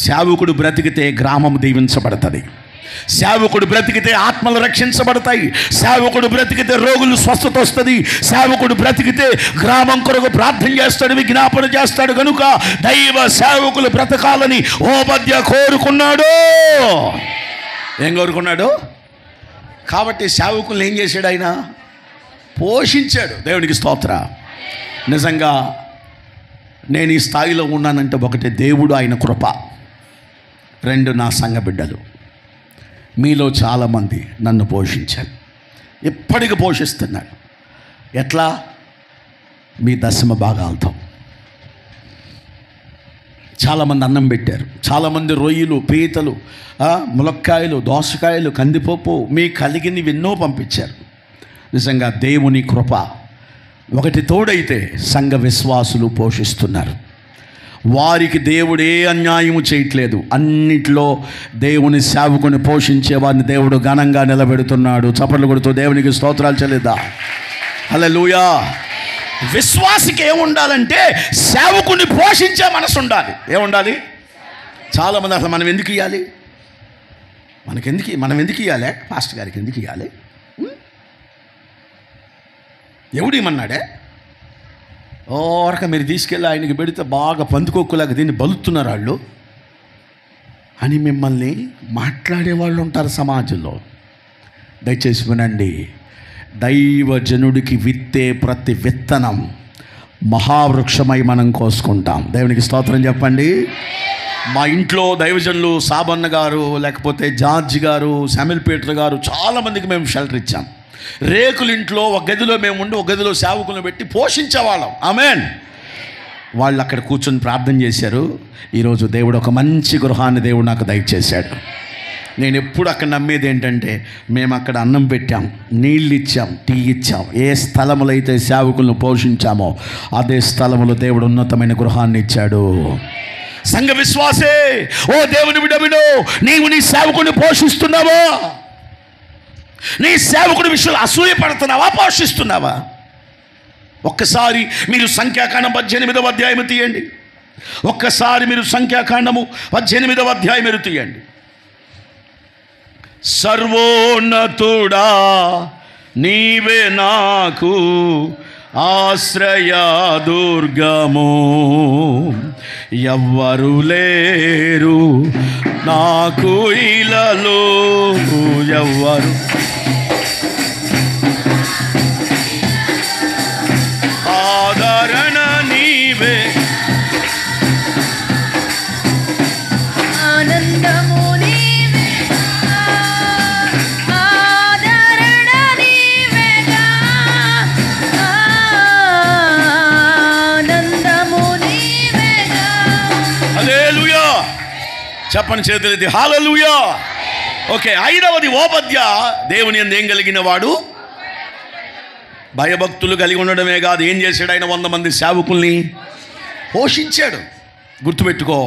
సేవకుడు బ్రతికితే గ్రామం దీవించబడుతుంది, సేవకుడు బ్రతికితే ఆత్మలు రక్షించబడతాయి, సేవకుడు బ్రతికితే రోగులు స్వస్థత వస్తుంది, సేవకుడు బ్రతికితే గ్రామం కొరకు ప్రార్థన చేస్తాడు, విజ్ఞాపన చేస్తాడు. కనుక దైవ సేవకులు బ్రతకాలని ఓబద్య కోరుకున్నాడు. ఏం కోరుకున్నాడు? కాబట్టి సేవకులను ఏం చేశాడు ఆయన? పోషించాడు. దేవునికి స్తోత్ర. నిజంగా నేను ఈ స్థాయిలో ఉన్నానంటే ఒకటి దేవుడు, ఆయన కృప. 2 నా సంఘ బిడ్డలు. మీలో చాలామంది నన్ను పోషించారు. ఎప్పటికీ పోషిస్తున్నాడు. ఎట్లా? మీ దశమ భాగాలతో. చాలామంది అన్నం పెట్టారు, చాలామంది రొయ్యలు, పీతలు, ములక్కాయలు, దోసకాయలు, కందిపప్పు, మీ కలిగినవి ఎన్నో పంపించారు. నిజంగా దేవుని కృప ఒకటి తోడైతే సంఘ విశ్వాసులు పోషిస్తున్నారు. వారికి దేవుడు ఏ అన్యాయము చేయట్లేదు. అన్నిట్లో దేవుని సేవకుని పోషించే వారిని దేవుడు ఘనంగా నిలబెడుతున్నాడు. చప్పట్లు కొడుతూ దేవునికి స్తోత్రాలు చెల్లిద్దాం. హల్లెలూయా. విశ్వాసికి ఏముండాలంటే సేవకుని పోషించే మనసు ఉండాలి. ఏముండాలి? చాలామంది అసలు మనం ఎందుకు ఇవ్వాలి, మనం ఎందుకు ఇవ్వాలి, పాస్టర్ గారికి ఎందుకు ఇవ్వాలి, ఎవడు ఇమ్మన్నాడే, ఓరక మీరు తీసుకెళ్ళి ఆయనకి పెడితే బాగా పందుకోక్కులాగా దీన్ని బలుతున్నారు వాళ్ళు అని మిమ్మల్ని మాట్లాడేవాళ్ళు ఉంటారు సమాజంలో. దయచేసి వినండి, దైవజనుడికి విత్తే ప్రతి విత్తనం మహావృక్షమై మనం కోసుకుంటాం. దేవునికి స్తోత్రం చెప్పండి. మా ఇంట్లో దైవజనులు సాబన్న గారు, లేకపోతే జార్జ్ గారు, శామ్యుల్ పీటర్ గారు, చాలామందికి మేము షెల్టర్ ఇచ్చాం. రేకుల ఇంట్లో ఒక గదిలో మేము ఉండి ఒక గదిలో సేవకులను పెట్టి పోషించేవాళ్ళం. ఆమెన్. వాళ్ళు అక్కడ కూర్చొని ప్రార్థన చేశారు. ఈరోజు దేవుడు ఒక మంచి గృహాన్ని దేవుడు నాకు దయచేశాడు. నేను ఎప్పుడు అక్కడ నమ్మేది ఏంటంటే, మేము అక్కడ అన్నం పెట్టాం, నీళ్ళు ఇచ్చాం, టీ ఇచ్చాం. ఏ స్థలములో అయితే సేవకులను పోషించామో అదే స్థలములో దేవుడు ఉన్నతమైన గృహాన్ని ఇచ్చాడు. సంఘ విశ్వాసే, ఓ దేవుని బిడ్డవిడు, నీవు నీ సేవకుని పోషిస్తున్నావా? నీ సేవకుడి విషయంలో అసూయ పడుతున్నావా, పోషిస్తున్నావా? ఒక్కసారి మీరు సంఖ్యాకాండం 18వ అధ్యాయం తీయండి. ఒక్కసారి మీరు సంఖ్యాకాండము 18వ అధ్యాయం తీయండి. సర్వోన్నతుడా నీవే నాకు ఆశ్రయదుర్గము, ఎవ్వరు లేరు నాకు ఇలలో, ఎవ్వరు ఆదరణ నీవే,
ఆనందము నీవే, ఆదరణ నీవేగా, ఆనందము నీవేగా.
హల్లెలూయా. చెప్పని చేతులెత్తి హల్లెలూయా. ఓకే, 5వది ఓబద్య దేవుని యందు ఏం కలిగిన వాడు? భయభక్తులు కలిగి ఉండడమే కాదు, ఏం చేశాడు ఆయన? 100 మంది సేవకుల్ని పోషించాడు. గుర్తుపెట్టుకో,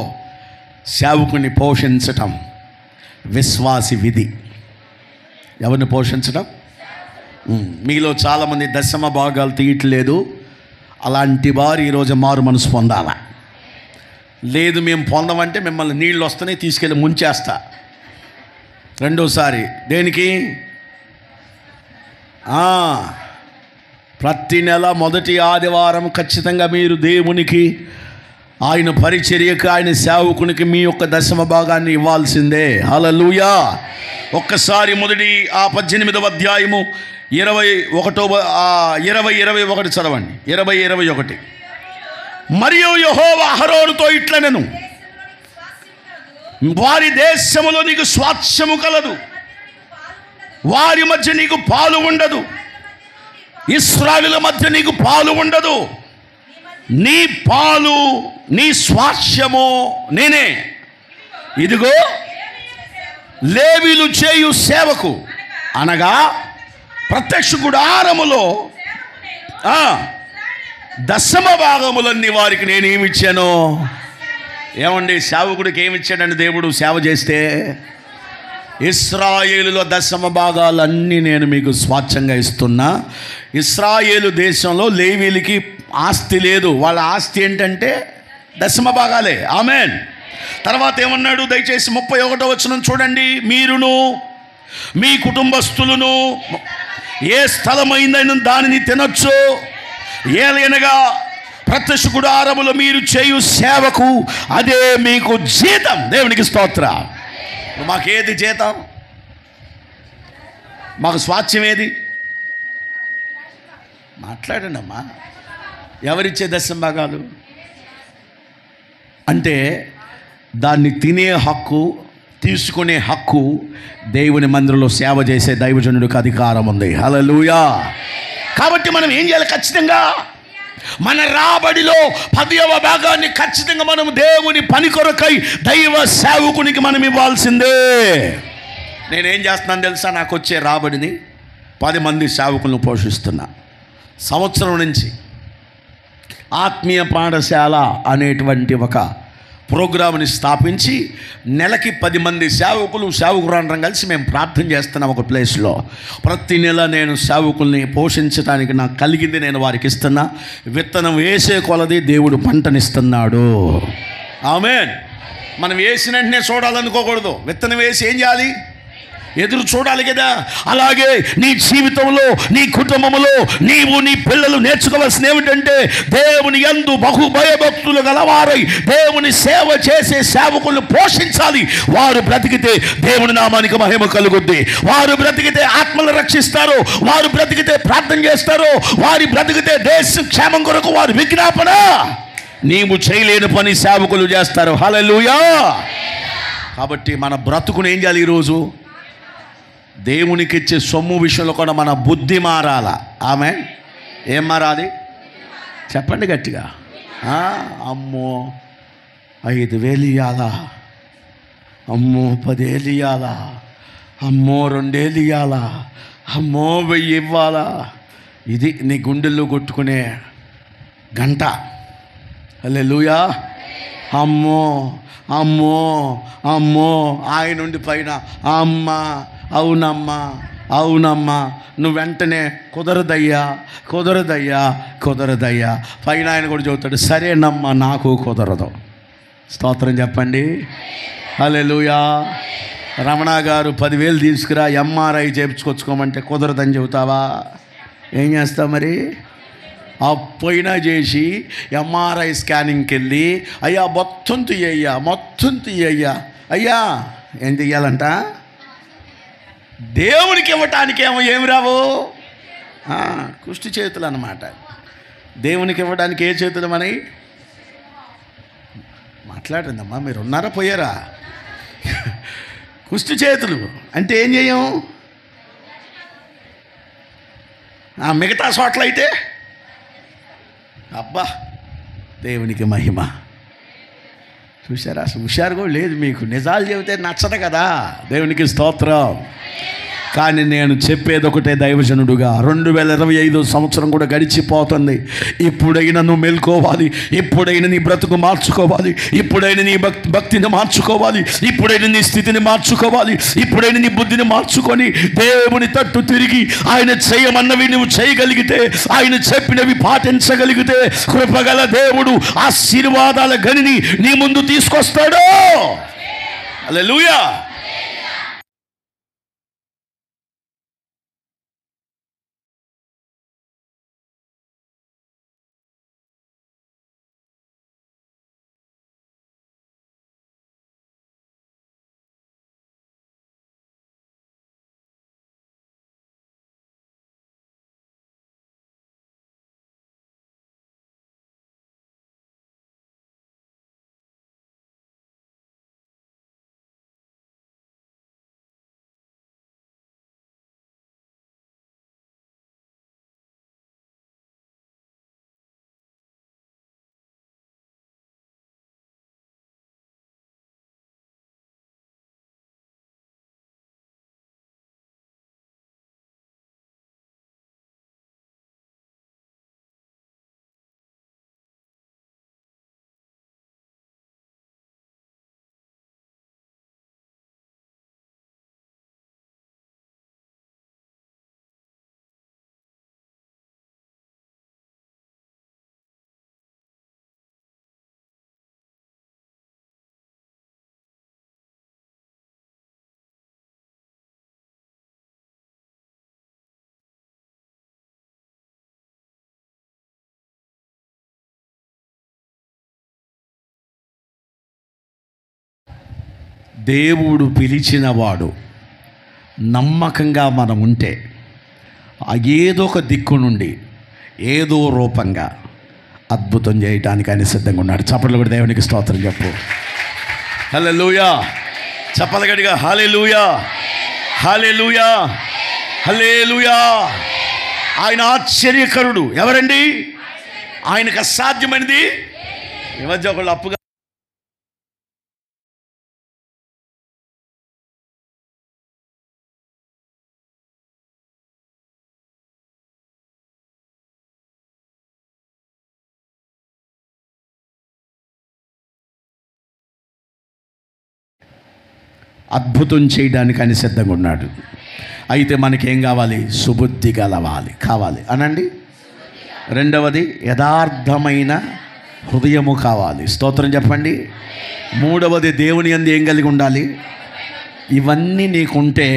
సేవకుని పోషించటం విశ్వాసి విధి. ఎవరిని పోషించడం? మీలో చాలామంది దశమ భాగాలు తీయట్లేదు. అలాంటి వారు ఈరోజు మారు మనసు పొందాలా? లేదు మేము పొందమంటే మిమ్మల్ని నీళ్ళు వస్తేనే తీసుకెళ్ళి ముంచేస్తా. రెండోసారి దేనికి? ప్రతి నెల మొదటి ఆదివారం ఖచ్చితంగా మీరు దేవునికి, ఆయన పరిచర్యకు, ఆయన సేవకునికి మీ యొక్క దశమ భాగాన్ని ఇవ్వాల్సిందే. హల్లెలూయా. ఒక్కసారి మొదటి 18వ అధ్యాయము 20-21 చదవండి. 20-21. మరియు యెహోవా అహరోనుతో ఇట్లనెను, వారి దేశములో నీకు స్వాస్థ్యము కలదు, వారి మధ్య నీకు పాలు ఉండదు, ఇశ్రాయేలుల మధ్య నీకు పాలు ఉండదు. నీ పాలు, నీ స్వాస్థ్యము నేనే. ఇదిగో లేవీలు చేయు సేవకు, అనగా ప్రత్యక్ష గుడారములో దశమ భాగములన్నీ వారికి నేనేమిచ్చాను? ఏమండి, సేవకుడికి ఏమిచ్చాడండి దేవుడు? సేవ చేస్తే ఇశ్రాయేలులో దశమ భాగాలన్నీ నేను మీకు స్వాచ్ఛంగా ఇస్తున్నా. ఇశ్రాయేలు దేశంలో లేవీలకి ఆస్తి లేదు. వాళ్ళ ఆస్తి ఏంటంటే దశమ భాగాలే. ఆమెన్. తర్వాత ఏమన్నాడు? దయచేసి 31వ వచనం చూడండి. మీరును మీ కుటుంబస్తులను ఏ స్థలమైందైనా దానిని తినొచ్చు, ఏలైనగా ప్రత్యక్ష గుడారములో మీరు చేయు సేవకు అదే మీకు జీతం. దేవునికి స్తోత్ర. మాకేది జీతం? మాకు స్వాస్థ్యం ఏది? మాట్లాడండి అమ్మా. ఎవరిచ్చే దశమ భాగాలు? అంటే దాన్ని తినే హక్కు, తీసుకునే హక్కు దేవుని మందిరంలో సేవ చేసే దైవజనుడికి అధికారం ఉంది. హల్లెలూయా. కాబట్టి మనం ఏం చేయాలి? ఖచ్చితంగా మన రాబడిలో 10వ భాగాన్ని ఖచ్చితంగా మనం దేవుని పని కొరకై దైవ సేవకునికి మనం ఇవ్వాల్సిందే. నేనేం చేస్తున్నాను తెలుసా? నాకు వచ్చే రాబడిని 10 మంది సేవకులను పోషిస్తున్నా. సంవత్సరం నుంచి ఆత్మీయ పాఠశాల అనేటువంటి ఒక ప్రోగ్రామ్ని స్థాపించి నెలకి 10 మంది సేవకురాండ్రం కలిసి మేము ప్రార్థన చేస్తున్నాం ఒక ప్లేస్లో. ప్రతి నెల నేను సేవకుల్ని పోషించడానికి నాకు కలిగింది నేను వారికి ఇస్తున్నా. విత్తనం వేసే కొలది దేవుడు పంటనిస్తున్నాడు. ఆమేన్. మనం వేసిన వెంటనే చూడాలనుకోకూడదు. విత్తనం వేసి ఏం చేయాలి? ఎదురు చూడాలి కదా. అలాగే నీ జీవితంలో, నీ కుటుంబంలో నీవు నీ పిల్లలు నేర్చుకోవాల్సింది ఏమిటంటే దేవుని యందు బహు భయభక్తులు గలవారై దేవుని సేవ చేసే సేవకులను పోషించాలి. వారు బ్రతికితే దేవుని నామానికి మహిమ కలుగుద్ది. వారు బ్రతికితే ఆత్మలు రక్షిస్తారు. వారు బ్రతికితే ప్రార్థన చేస్తారు. వారి బ్రతికితే దేశ క్షేమం కొరకు వారు విజ్ఞాపన నీవు చేయలేని పని సేవకులు చేస్తారు. హల్లెలూయా. కాబట్టి మన బ్రతుకును ఏం చేయాలి? ఈరోజు దేవునికి ఇచ్చే సొమ్ము విషయంలో కూడా మన బుద్ధి మారాల. ఆమె ఏం మారాలి? చెప్పండి గట్టిగా. అమ్మో 5,000 ఇవ్వాలా, అమ్మో 10,000 ఇవ్వాలా, అమ్మో 2,000 ఇవ్వాలా, అమ్మో 1,000 ఇవ్వాలా. ఇది నీ గుండెల్లో కొట్టుకునే గంట. హల్లెలూయా. అమ్మో అమ్మో అమ్మో. ఆయన నుండి పైన అమ్మ, అవునమ్మా అవునమ్మా, నువ్వు వెంటనే కుదరదయ్యా కుదరదయ్యా కుదరదయ్యా. పైన ఆయన కూడా చెబుతాడు, సరేనమ్మా నాకు కుదరదు. స్తోత్రం చెప్పండి. హల్లెలూయా. రమణ గారు 10,000 తీసుకురా ఎంఆర్ఐ చేయించుకొచ్చుకోమంటే కుదరదని చెబుతావా? ఏం చేస్తావు మరి? అప్పైనా చేసి ఎంఆర్ఐ స్కానింగ్కి వెళ్ళి అయ్యా మొత్తం తీయ్యా మొత్తం తీయ్యా. అయ్యా ఏం తీయాలంట? దేవునికి ఇవ్వటానికి ఏమి రావు? కుష్టి చేతులు అన్నమాట. దేవునికి ఇవ్వడానికి ఏ చేతులు మనవి? మాట్లాడందమ్మా, మీరు ఉన్నారా పోయారా? కుష్టి చేతులు అంటే ఏం చేయం? మిగతా చోట్ల అయితే అబ్బా దేవునికి మహిమ. చూసారా? అసలు హుషారు కూడా లేదు మీకు. నిజాలు చెబితే నచ్చదు కదా. దేవునికి స్తోత్రం. కానీ నేను చెప్పేది ఒకటే దైవజనుడుగా, 2025 సంవత్సరం కూడా గడిచిపోతుంది. ఇప్పుడైనా నువ్వు మేల్కోవాలి. ఇప్పుడైనా నీ బ్రతుకు మార్చుకోవాలి. ఇప్పుడైనా నీ భక్తిని మార్చుకోవాలి. ఇప్పుడైనా నీ స్థితిని మార్చుకోవాలి. ఇప్పుడైనా నీ బుద్ధిని మార్చుకొని దేవుని తట్టు తిరిగి ఆయన చేయమన్నవి నువ్వు చేయగలిగితే, ఆయన చెప్పినవి పాటించగలిగితే కృపగల దేవుడు ఆశీర్వాదాల గనిని నీ ముందు తీసుకొస్తాడు. హల్లెలూయా. దేవుడు పిలిచినవాడు నమ్మకంగా మనం ఉంటే ఏదో ఒక దిక్కు నుండి ఏదో రూపంగా అద్భుతం చేయడానికి ఆయన సిద్ధంగా ఉన్నాడు. చప్పట్లు కూడా దేవునికి స్తోత్రం చెప్పు. హల్లెలూయా. చెప్పాలి గట్టిగా హల్లెలూయా, హల్లెలూయా, హల్లెలూయా. ఆయన ఆశ్చర్యకరుడు. ఎవరండి? ఆయనకు అసాధ్యమైనది. ఈ మధ్య ఒకళ్ళు అప్పుగా అద్భుతం చేయడానికి ఆయన సిద్ధంగా ఉన్నాడు. అయితే మనకేం కావాలి? సుబుద్ధి కావాలి అనండి. రెండవది యథార్థమైన హృదయము కావాలి. స్తోత్రం చెప్పండి. మూడవది దేవుని యందు ఏం కలిగి ఉండాలి? ఇవన్నీ నీకుంటే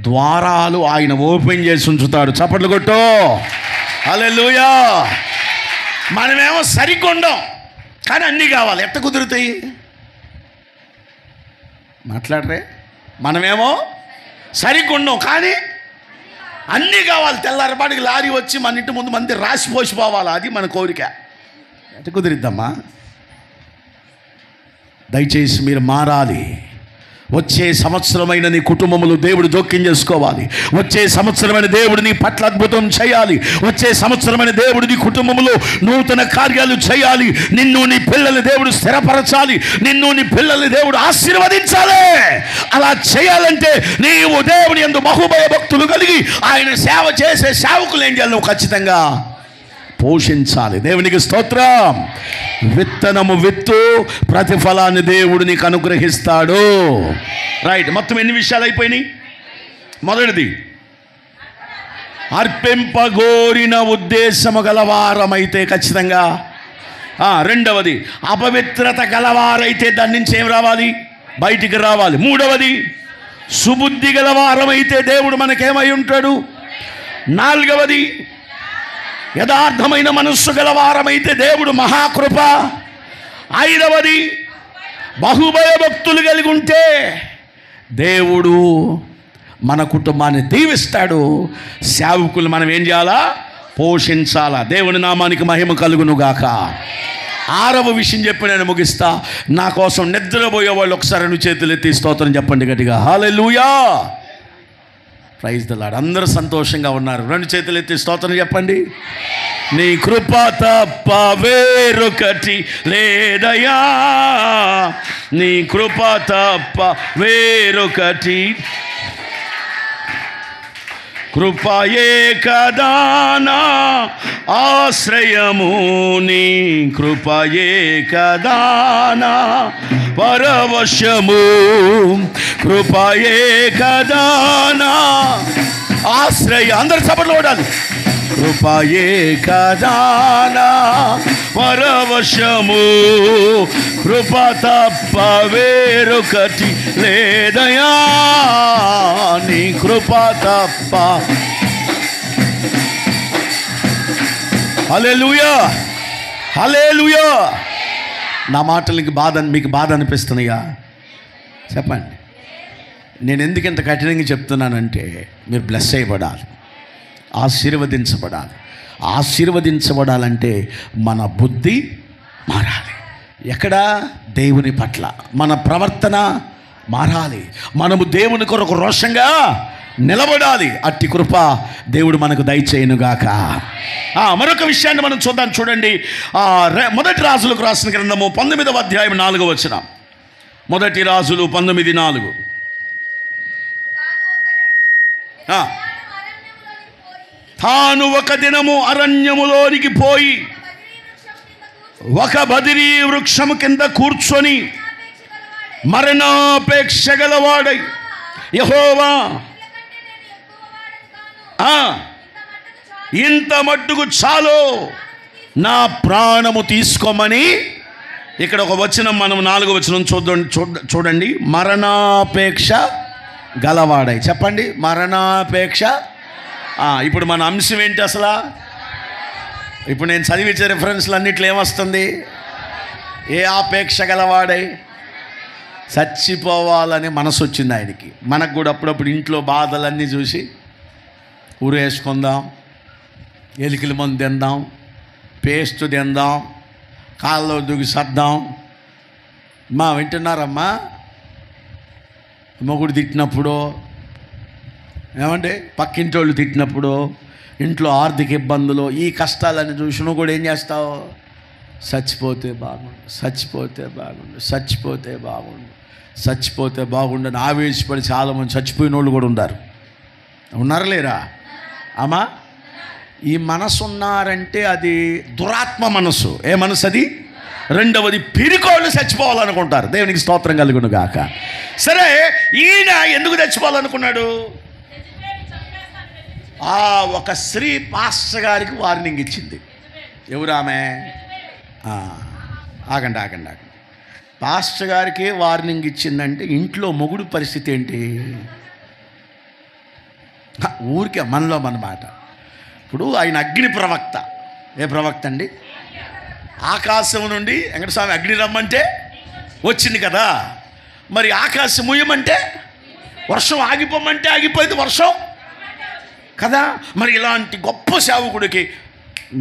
ద్వారాలు ఆయన ఓపెన్ చేసి ఉంచుతాడు. చప్పట్లు కొట్టు. హల్లెలూయా. మనమేమో సరికొండం, కానీ అన్నీ కావాలి. ఎట్ట కుదురుతాయి? మాట్లాడరే. మనమేమో సరికొండం, కానీ అన్నీ కావాలి. తెల్లారిపాటికి లారీ వచ్చి మన ఇంటి ముందు మంది రాసిపోసిపోవాలి. అది మన కోరిక. ఎట్ట కుదిరిద్దమ్మా? దయచేసి మీరు మారాలి. వచ్చే సంవత్సరమైన నీ కుటుంబములు దేవుడు జోక్యం చేసుకోవాలి. వచ్చే సంవత్సరమైన దేవుడు నీ పట్ల అద్భుతం చేయాలి. వచ్చే సంవత్సరమైన దేవుడు నీ కుటుంబములో నూతన కార్యాలు చేయాలి. నిన్ను నీ పిల్లల్ని దేవుడు స్థిరపరచాలి. నిన్ను నీ పిల్లల్ని దేవుడు ఆశీర్వదించాలి. అలా చేయాలంటే నీవు దేవుని యందు బహుభయ భక్తులు కలిగి ఆయన సేవ చేసే సేవకులు ఏం చేయాలి? నువ్వు ఖచ్చితంగా పోషించాలి. దేవునికి స్తోత్రం. విత్తనము విత్తు, ప్రతిఫలాన్ని దేవుడు నీకు అనుగ్రహిస్తాడు. రైట్. మొత్తం ఎన్ని విషయాలు అయిపోయినాయి? మొదటిది, అర్పింపగోరిన ఉద్దేశము గలవారమైతే ఖచ్చితంగా. రెండవది, అపవిత్రత గలవారైతే దాని నుంచి ఏం రావాలి? బయటికి రావాలి. మూడవది, సుబుద్ధి గలవారమైతే దేవుడు మనకేమై ఉంటాడు? నాలుగవది, యథార్థమైన మనస్సు గలవారమైతే దేవుడు మహాకృప. ఐదవది, బహుభయభక్తులు కలిగి ఉంటే దేవుడు మన కుటుంబాన్ని దీవిస్తాడు. సేవకులు మనం ఏం చేయాలా? పోషించాలా. దేవుని నామానికి మహిమ కలుగునుగాక. ఆరవ విషయం చెప్పి నేను ముగిస్తా. నా కోసం నిద్రపోయే వాళ్ళు ఒకసారి నువ్వు చేతులు ఎత్తి స్తోత్రం చెప్పండి గట్టిగా. హల్లెలూయా. Praise the lord. అందరూ సంతోషంగా ఉన్నారు. రెండు చేతులు ఎత్తి స్తోత్రం చెప్పండి. నీ కృప తప్ప వేరొకటి లేదయా, నీ కృప తప్ప వేరొకటి, కృపయే కదా నా ఆశ్రయము, నీ కృపయే కదా నా పరవశము, కృపయే కదా నా ఆశ్రయ. అందరు చప్పట్లు కొట్టాలి. కృపయే కదా నా పరవశము, కృప తప్ప వేరొకటి లేదయా, నీ కృప తప్ప. హల్లెలూయా, హల్లెలూయా. నా మాటలకి మీకు బాధ అనిపిస్తున్నాయా? చెప్పండి. నేను ఎందుకు ఇంత కఠినంగా చెప్తున్నానంటే మీరు బ్లెస్ చేయబడాలి, ఆశీర్వదించబడాలి. ఆశీర్వదించబడాలంటే మన బుద్ధి మారాలి. ఎక్కడ? దేవుని పట్ల మన ప్రవర్తన మారాలి. మనము దేవుని కొరకు రోషంగా నిలబడాలి. అట్టి కృప దేవుడు మనకు దయచేయునుగాక. మరొక విషయాన్ని మనం చూద్దాం. చూడండి, మొదటి రాజులకు రాసిన గ్రంథము 19వ అధ్యాయం 4వ వచనం. మొదటి రాజులు 19:4. తాను ఒక దినము అరణ్యములోనికి పోయి ఒక బదిరీ వృక్షము కింద కూర్చొని మరణాపేక్ష గలవాడై, యెహోవా ఇంత మట్టుకు చాలు, నా ప్రాణము తీసుకోమని. ఇక్కడ ఒక వచనం, మనం 4వ వచనం చూడండి. మరణాపేక్ష గలవాడై. చెప్పండి, మరణాపేక్ష. ఇప్పుడు మన అంశం ఏంటి అసలు? ఇప్పుడు నేను చదివించే రిఫరెన్స్లు అన్నిట్లో ఏమొస్తుంది? ఏ ఆపేక్ష గలవాడై? చచ్చిపోవాలని మనసు వచ్చింది ఆయనకి. మనకు కూడా అప్పుడప్పుడు ఇంట్లో బాధలన్నీ చూసి ఊరు వేసుకుందాం, ఎలికల మందు తిందాం, పేస్ట్ తిందాం, కాళ్ళలో దిగి సర్దాం. వింటున్నారమ్మా? మొగుడు తిట్టినప్పుడు, ఏమంటే పక్కింటి వాళ్ళు తిట్టినప్పుడు, ఇంట్లో ఆర్థిక ఇబ్బందులు, ఈ కష్టాలని చూసి నువ్వు కూడా ఏం చేస్తావు? చచ్చిపోతే బాగుండు, చచ్చిపోతే బాగుండు, చచ్చిపోతే బాగుండు, చచ్చిపోతే బాగుండని ఆవేశపడి చాలామంది చచ్చిపోయిన వాళ్ళు కూడా ఉన్నారా లేరా? అమ్మా, ఈ మనసు ఉన్నారంటే అది దురాత్మ మనసు. ఏ మనసు అది? రెండవది పిరికోళ్ళు చచ్చిపోవాలనుకుంటారు. దేవునికి స్తోత్రం కలుగును గాక. సరే, ఈయన ఎందుకు చచ్చిపోవాలనుకున్నాడు? ఒక స్త్రీ పాస్టర్ గారికి వార్నింగ్ ఇచ్చింది. ఎవరు ఆమె? ఆగండి. పాస్టర్ గారికి వార్నింగ్ ఇచ్చిందంటే ఇంట్లో మొగుడు పరిస్థితి ఏంటి? ఊరికే మనలో మన మాట. ఇప్పుడు ఆయన అగ్ని ప్రవక్త. ఏ ప్రవక్త అండి? ఆకాశం నుండి వెంకటస్వామి అగ్ని రమ్మంటే వచ్చింది కదా. మరి ఆకాశం ముయ్యమంటే వర్షం, ఆగిపోమంటే ఆగిపోయింది వర్షం కదా. మరి ఇలాంటి గొప్ప సేవకుడికి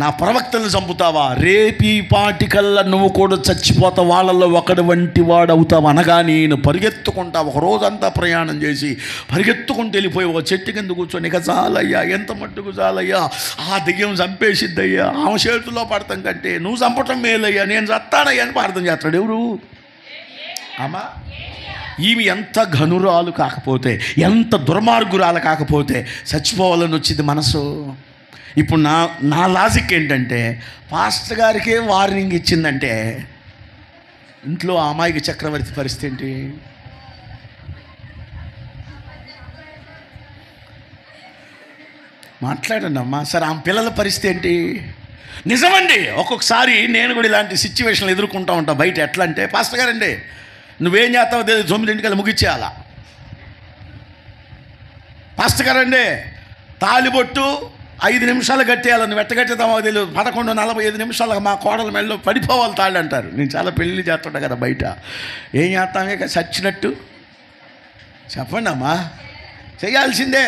నా ప్రవక్తలను చంపుతావా? రేపీ పాటికల్లా నువ్వు కూడా చచ్చిపోతావు, వాళ్ళల్లో ఒకటి వంటి వాడు అవుతావు అనగా నేను పరిగెత్తుకుంటా ఒక రోజంతా ప్రయాణం చేసి పరిగెత్తుకుంటూ వెళ్ళిపోయి ఒక చెట్టు కింద కూర్చొని, ఇక చాలయ్యా, ఎంత మట్టుకు చాలయ్యా, ఆ దెయ్యం చంపేసిద్దయ్యా, ఆమె చేతుల్లో పడతాం కంటే నువ్వు చంపటం మేలయ్యా, నేను చస్తానయ్యా అని ప్రార్థన చేస్తాడు. ఎవరు? అమ్మా, ఈమె ఎంత ఘనురాలు కాకపోతే, ఎంత దుర్మార్గురాలు కాకపోతే చచ్చిపోవాలని వచ్చింది మనసు. ఇప్పుడు నా లాజిక్ ఏంటంటే, పాస్టర్ గారికే వార్నింగ్ ఇచ్చిందంటే ఇంట్లో అమాయక చక్రవర్తి పరిస్థితి ఏంటి? మాట్లాడండి అమ్మా. సరే, ఆమె పిల్లల పరిస్థితి ఏంటి? నిజమండి, ఒక్కొక్కసారి నేను కూడా ఇలాంటి సిచ్యువేషన్లు ఎదుర్కొంటూ ఉంటాను బయట. ఎట్లా అంటే, పాస్టర్ గారండి నువ్వేం చేస్తావో తెలియదు, 9 ముగిచ్చేయాల. పాస్టర్ గారండి తాళిబొట్టు 5 నిమిషాలు కట్టేయాలి, నువ్వు ఎట్ట కట్టేద్దామో తెలియదు, 11:45 మా కోడల మెడలో పడిపోవాలి తాళ్ళు అంటారు. నేను చాలా పెళ్ళి చేస్తుంటా కదా బయట. ఏం చేస్తామే చచ్చినట్టు? చెప్పండి అమ్మా, చేయాల్సిందే.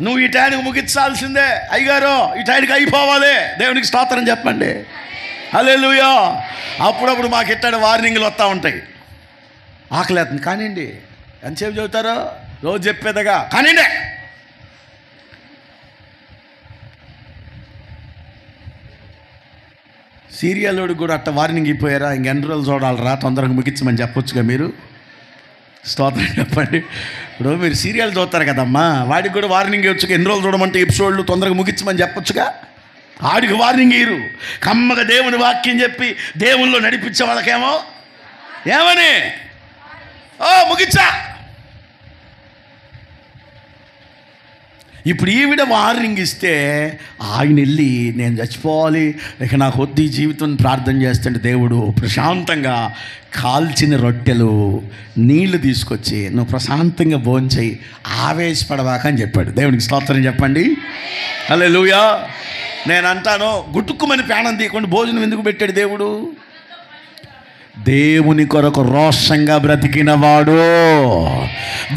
నువ్వు ఈ టైంకి ముగించాల్సిందే. అయ్యగారు ఈ టైంకి అయిపోవాలి. దేవునికి స్తోత్రం చెప్పండి. హల్లెలూయా. అప్పుడప్పుడు మాకు ఇట్టాడు వార్నింగ్లు వస్తూ ఉంటాయి. ఆకలేస్తుంది కానివ్వండి, ఎంతసేపు చెబుతారో రోజు చెప్పేదగా కానివ్వండి. సీరియల్లోడు కూడా అట్ట వార్నింగ్ అయిపోయారా? ఇంకెన్ని రోజులు చూడాలరా, తొందరగా ముగించమని చెప్పొచ్చుగా మీరు. స్తోత్రం చెప్పండి. ఇప్పుడు మీరు సీరియల్ చూస్తారు కదమ్మా, వాడికి కూడా వార్నింగ్ ఇవ్వచ్చుగా. ఎన్ని రోజులు చూడమంటే ఎపిసోడ్లు తొందరగా ముగించమని చెప్పొచ్చుగా. ఆడికి వార్నింగ్ ఇయ్యరు. కమ్మగా దేవుని వాక్యం చెప్పి దేవుల్లో నడిపించే వాళ్ళకేమో ఏమని ముగించా. ఇప్పుడు ఈవిడ వార్నింగ్ ఇస్తే ఆయన వెళ్ళి నేను చచ్చిపోవాలి, ఇక నాకు వద్దు ఈ జీవితం ప్రార్థన చేస్తుంటే దేవుడు ప్రశాంతంగా కాల్చిన రొట్టెలు నీళ్లు తీసుకొచ్చి నువ్వు ప్రశాంతంగా భోంచేయి, ఆవేశపడవాక అని చెప్పాడు. దేవునికి స్తోత్రం చెప్పండి. హల్లెలూయా. నేను అంటాను, గుట్టుక్కుమని ప్రాణం తీయకుండా భోజనం ఎందుకు పెట్టాడు దేవుడు? దేవుని కొరకు రోషంగా బ్రతికినవాడు,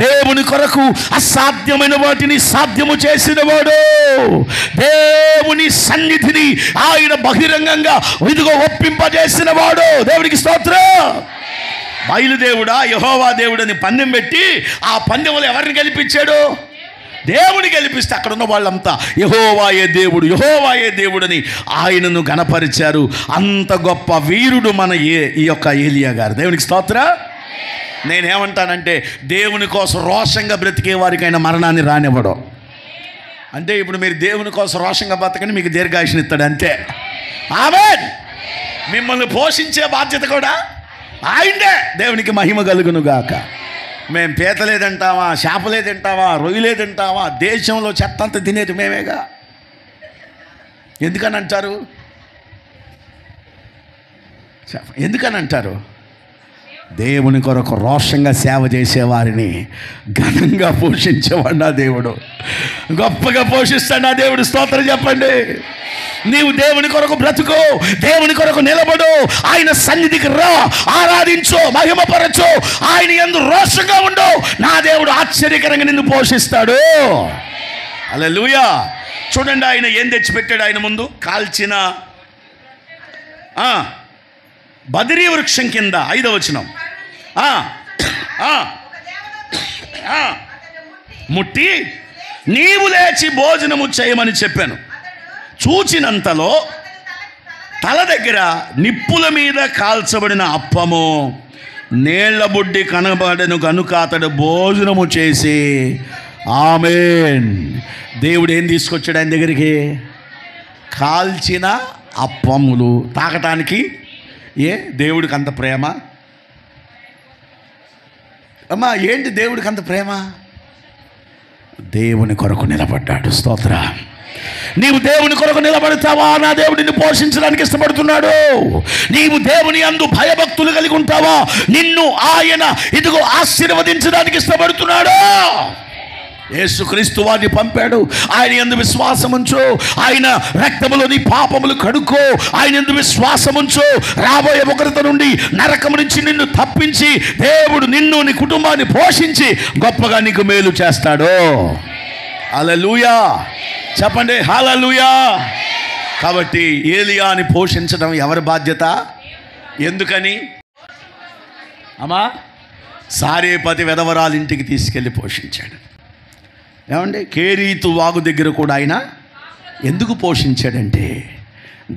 దేవుని కొరకు అసాధ్యమైన వాటిని సాధ్యము చేసినవాడు, దేవుని సన్నిధిని ఆయన బహిరంగంగా ఇదిగో ఒప్పింపజేసినవాడు. దేవునికి స్తోత్రం. బయలుదేవుడా యెహోవా దేవుడని పందెం పెట్టి ఆ పందెంలో ఎవరిని గెలిపించాడు? దేవుని గెలిపిస్తే అక్కడ ఉన్న వాళ్ళంతా యెహోవాయే దేవుడు, యెహోవాయే దేవుడని ఆయనను గణపరిచారు. అంత గొప్ప వీరుడు మన ఈ యొక్క ఏలియా గారు. దేవునికి స్తోత్రం. నేనేమంటానంటే, దేవుని కోసం రోషంగా బ్రతికే వారికైనా మరణాన్ని రానివ్వడం. అంటే ఇప్పుడు మీరు దేవుని కోసం రోషంగా బ్రతకని మీకు దీర్ఘాయుష్ని ఇస్తాడు అంతే. ఆమేన్. మిమ్మల్ని పోషించే బాధ్యత కూడా ఆయనే. దేవునికి మహిమ కలుగును గాక. మేము పీతలే తింటామా, చేపలే తింటామా, రొయ్యలే తింటామా, దేశంలో చెత్త అంతా తినేది మేమేగా. ఎందుకని అంటారు? ఎందుకని అంటారు? దేవుని కొరకు రోషంగా సేవ చేసేవారిని ఘనంగా పోషించేవాడు నా దేవుడు, గొప్పగా పోషిస్తాడు నా దేవుడు. స్తోత్రం చెప్పండి. నీవు దేవుని కొరకు బ్రతుకు, దేవుని కొరకు నిలబడు, ఆయన సన్నిధికి రా, ఆరాధించు, మహిమపరచు, ఆయన యందు రోషంగా ఉండు. నా దేవుడు ఆశ్చర్యకరంగా నిన్ను పోషిస్తాడు. హల్లెలూయా. చూడండి, ఆయన ఏం తెచ్చిపెట్టాడు ఆయన ముందు? కాల్చిన బదిరీ వృక్షం కింద 5వ వచనం. ముట్టి నీవు లేచి భోజనము చేయమని చెప్పాను. చూచినంతలో తల దగ్గర నిప్పుల మీద కాల్చబడిన అప్పము నీళ్ల బుడ్డి కనబడను కనుక అతడు భోజనము చేసి ఆమేన్. దేవుడు ఏం తీసుకొచ్చాడు ఆయన దగ్గరికి? కాల్చిన అప్పములు తాకటానికి. దేవుడికి అంత ప్రేమ అమ్మా? ఏంటి దేవుడికి అంత ప్రేమ? దేవుని కొరకు నిలబడ్డాడు. స్తోత్ర. నీవు దేవుని కొరకు నిలబడతావా? నా దేవుడు నిన్ను పోషించడానికి ఇష్టపడుతున్నాడు. నీవు దేవుని యందు భయభక్తులు కలిగి ఉంటావా? నిన్ను ఆయన ఇదిగో ఆశీర్వదించడానికి ఇష్టపడుతున్నాడు. యేసుక్రీస్తు వారిని పంపాడు. ఆయన యందు విశ్వాసముంచు, ఆయన రక్తములో నీ పాపములు కడుక్కో, ఆయన యందు విశ్వాసముంచు. రాబోయే ఉగ్రత నుండి, నరకము నుంచి నిన్ను తప్పించి దేవుడు నిన్ను నీ కుటుంబాన్ని పోషించి గొప్పగా నీకు మేలు చేస్తాడు. హల్లెలూయా చెప్పండి, హల్లెలూయా. కాబట్టి ఏలియాని పోషించడం ఎవరి బాధ్యత? ఎందుకని అమ్మా? సారేపతి వెధవరాలింటికి తీసుకెళ్ళి పోషించాడు. ఏమండి? కేరీతు వాగు దగ్గర కూడా ఆయన ఎందుకు పోషించాడంటే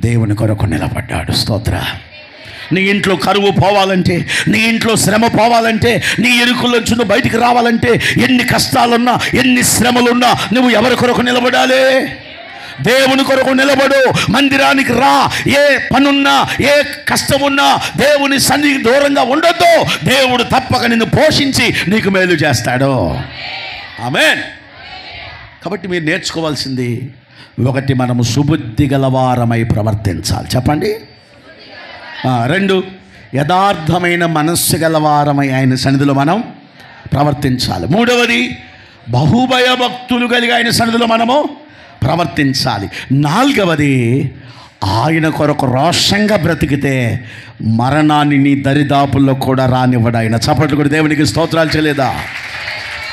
దేవుని కొరకు నిలబడ్డాడు. స్తోత్ర. నీ ఇంట్లో కరువు పోవాలంటే, నీ ఇంట్లో శ్రమ పోవాలంటే, నీ ఇరుకుల్లోంచి నువ్వు బయటికి రావాలంటే, ఎన్ని కష్టాలున్నా, ఎన్ని శ్రమలున్నా నువ్వు ఎవరి కొరకు నిలబడాలి? దేవుని కొరకు నిలబడు. మందిరానికి రా. ఏ పనున్నా, ఏ కష్టమున్నా దేవుని సన్నిధికి దూరంగా ఉండొద్దు. దేవుడు తప్పక నిన్ను పోషించి నీకు మేలు చేస్తాడు. ఆమేన్. కాబట్టి మీరు నేర్చుకోవాల్సింది ఒకటి, మనము సుబుద్ధి గలవారమై ప్రవర్తించాలి. చెప్పండి. 2, యథార్థమైన మనస్సు గలవారమై ఆయన సన్నిధిలో మనం ప్రవర్తించాలి. 3వది, బహుభయభక్తులు కలిగి ఆయన సన్నిధిలో మనము ప్రవర్తించాలి. 4వది, ఆయన కొరకు రోషంగా బ్రతికితే మరణాన్ని నీ దరిదాపుల్లో కూడా రానివ్వడు ఆయన. చప్పట్లు కూడా దేవునికి స్తోత్రాలు చేయలేదా?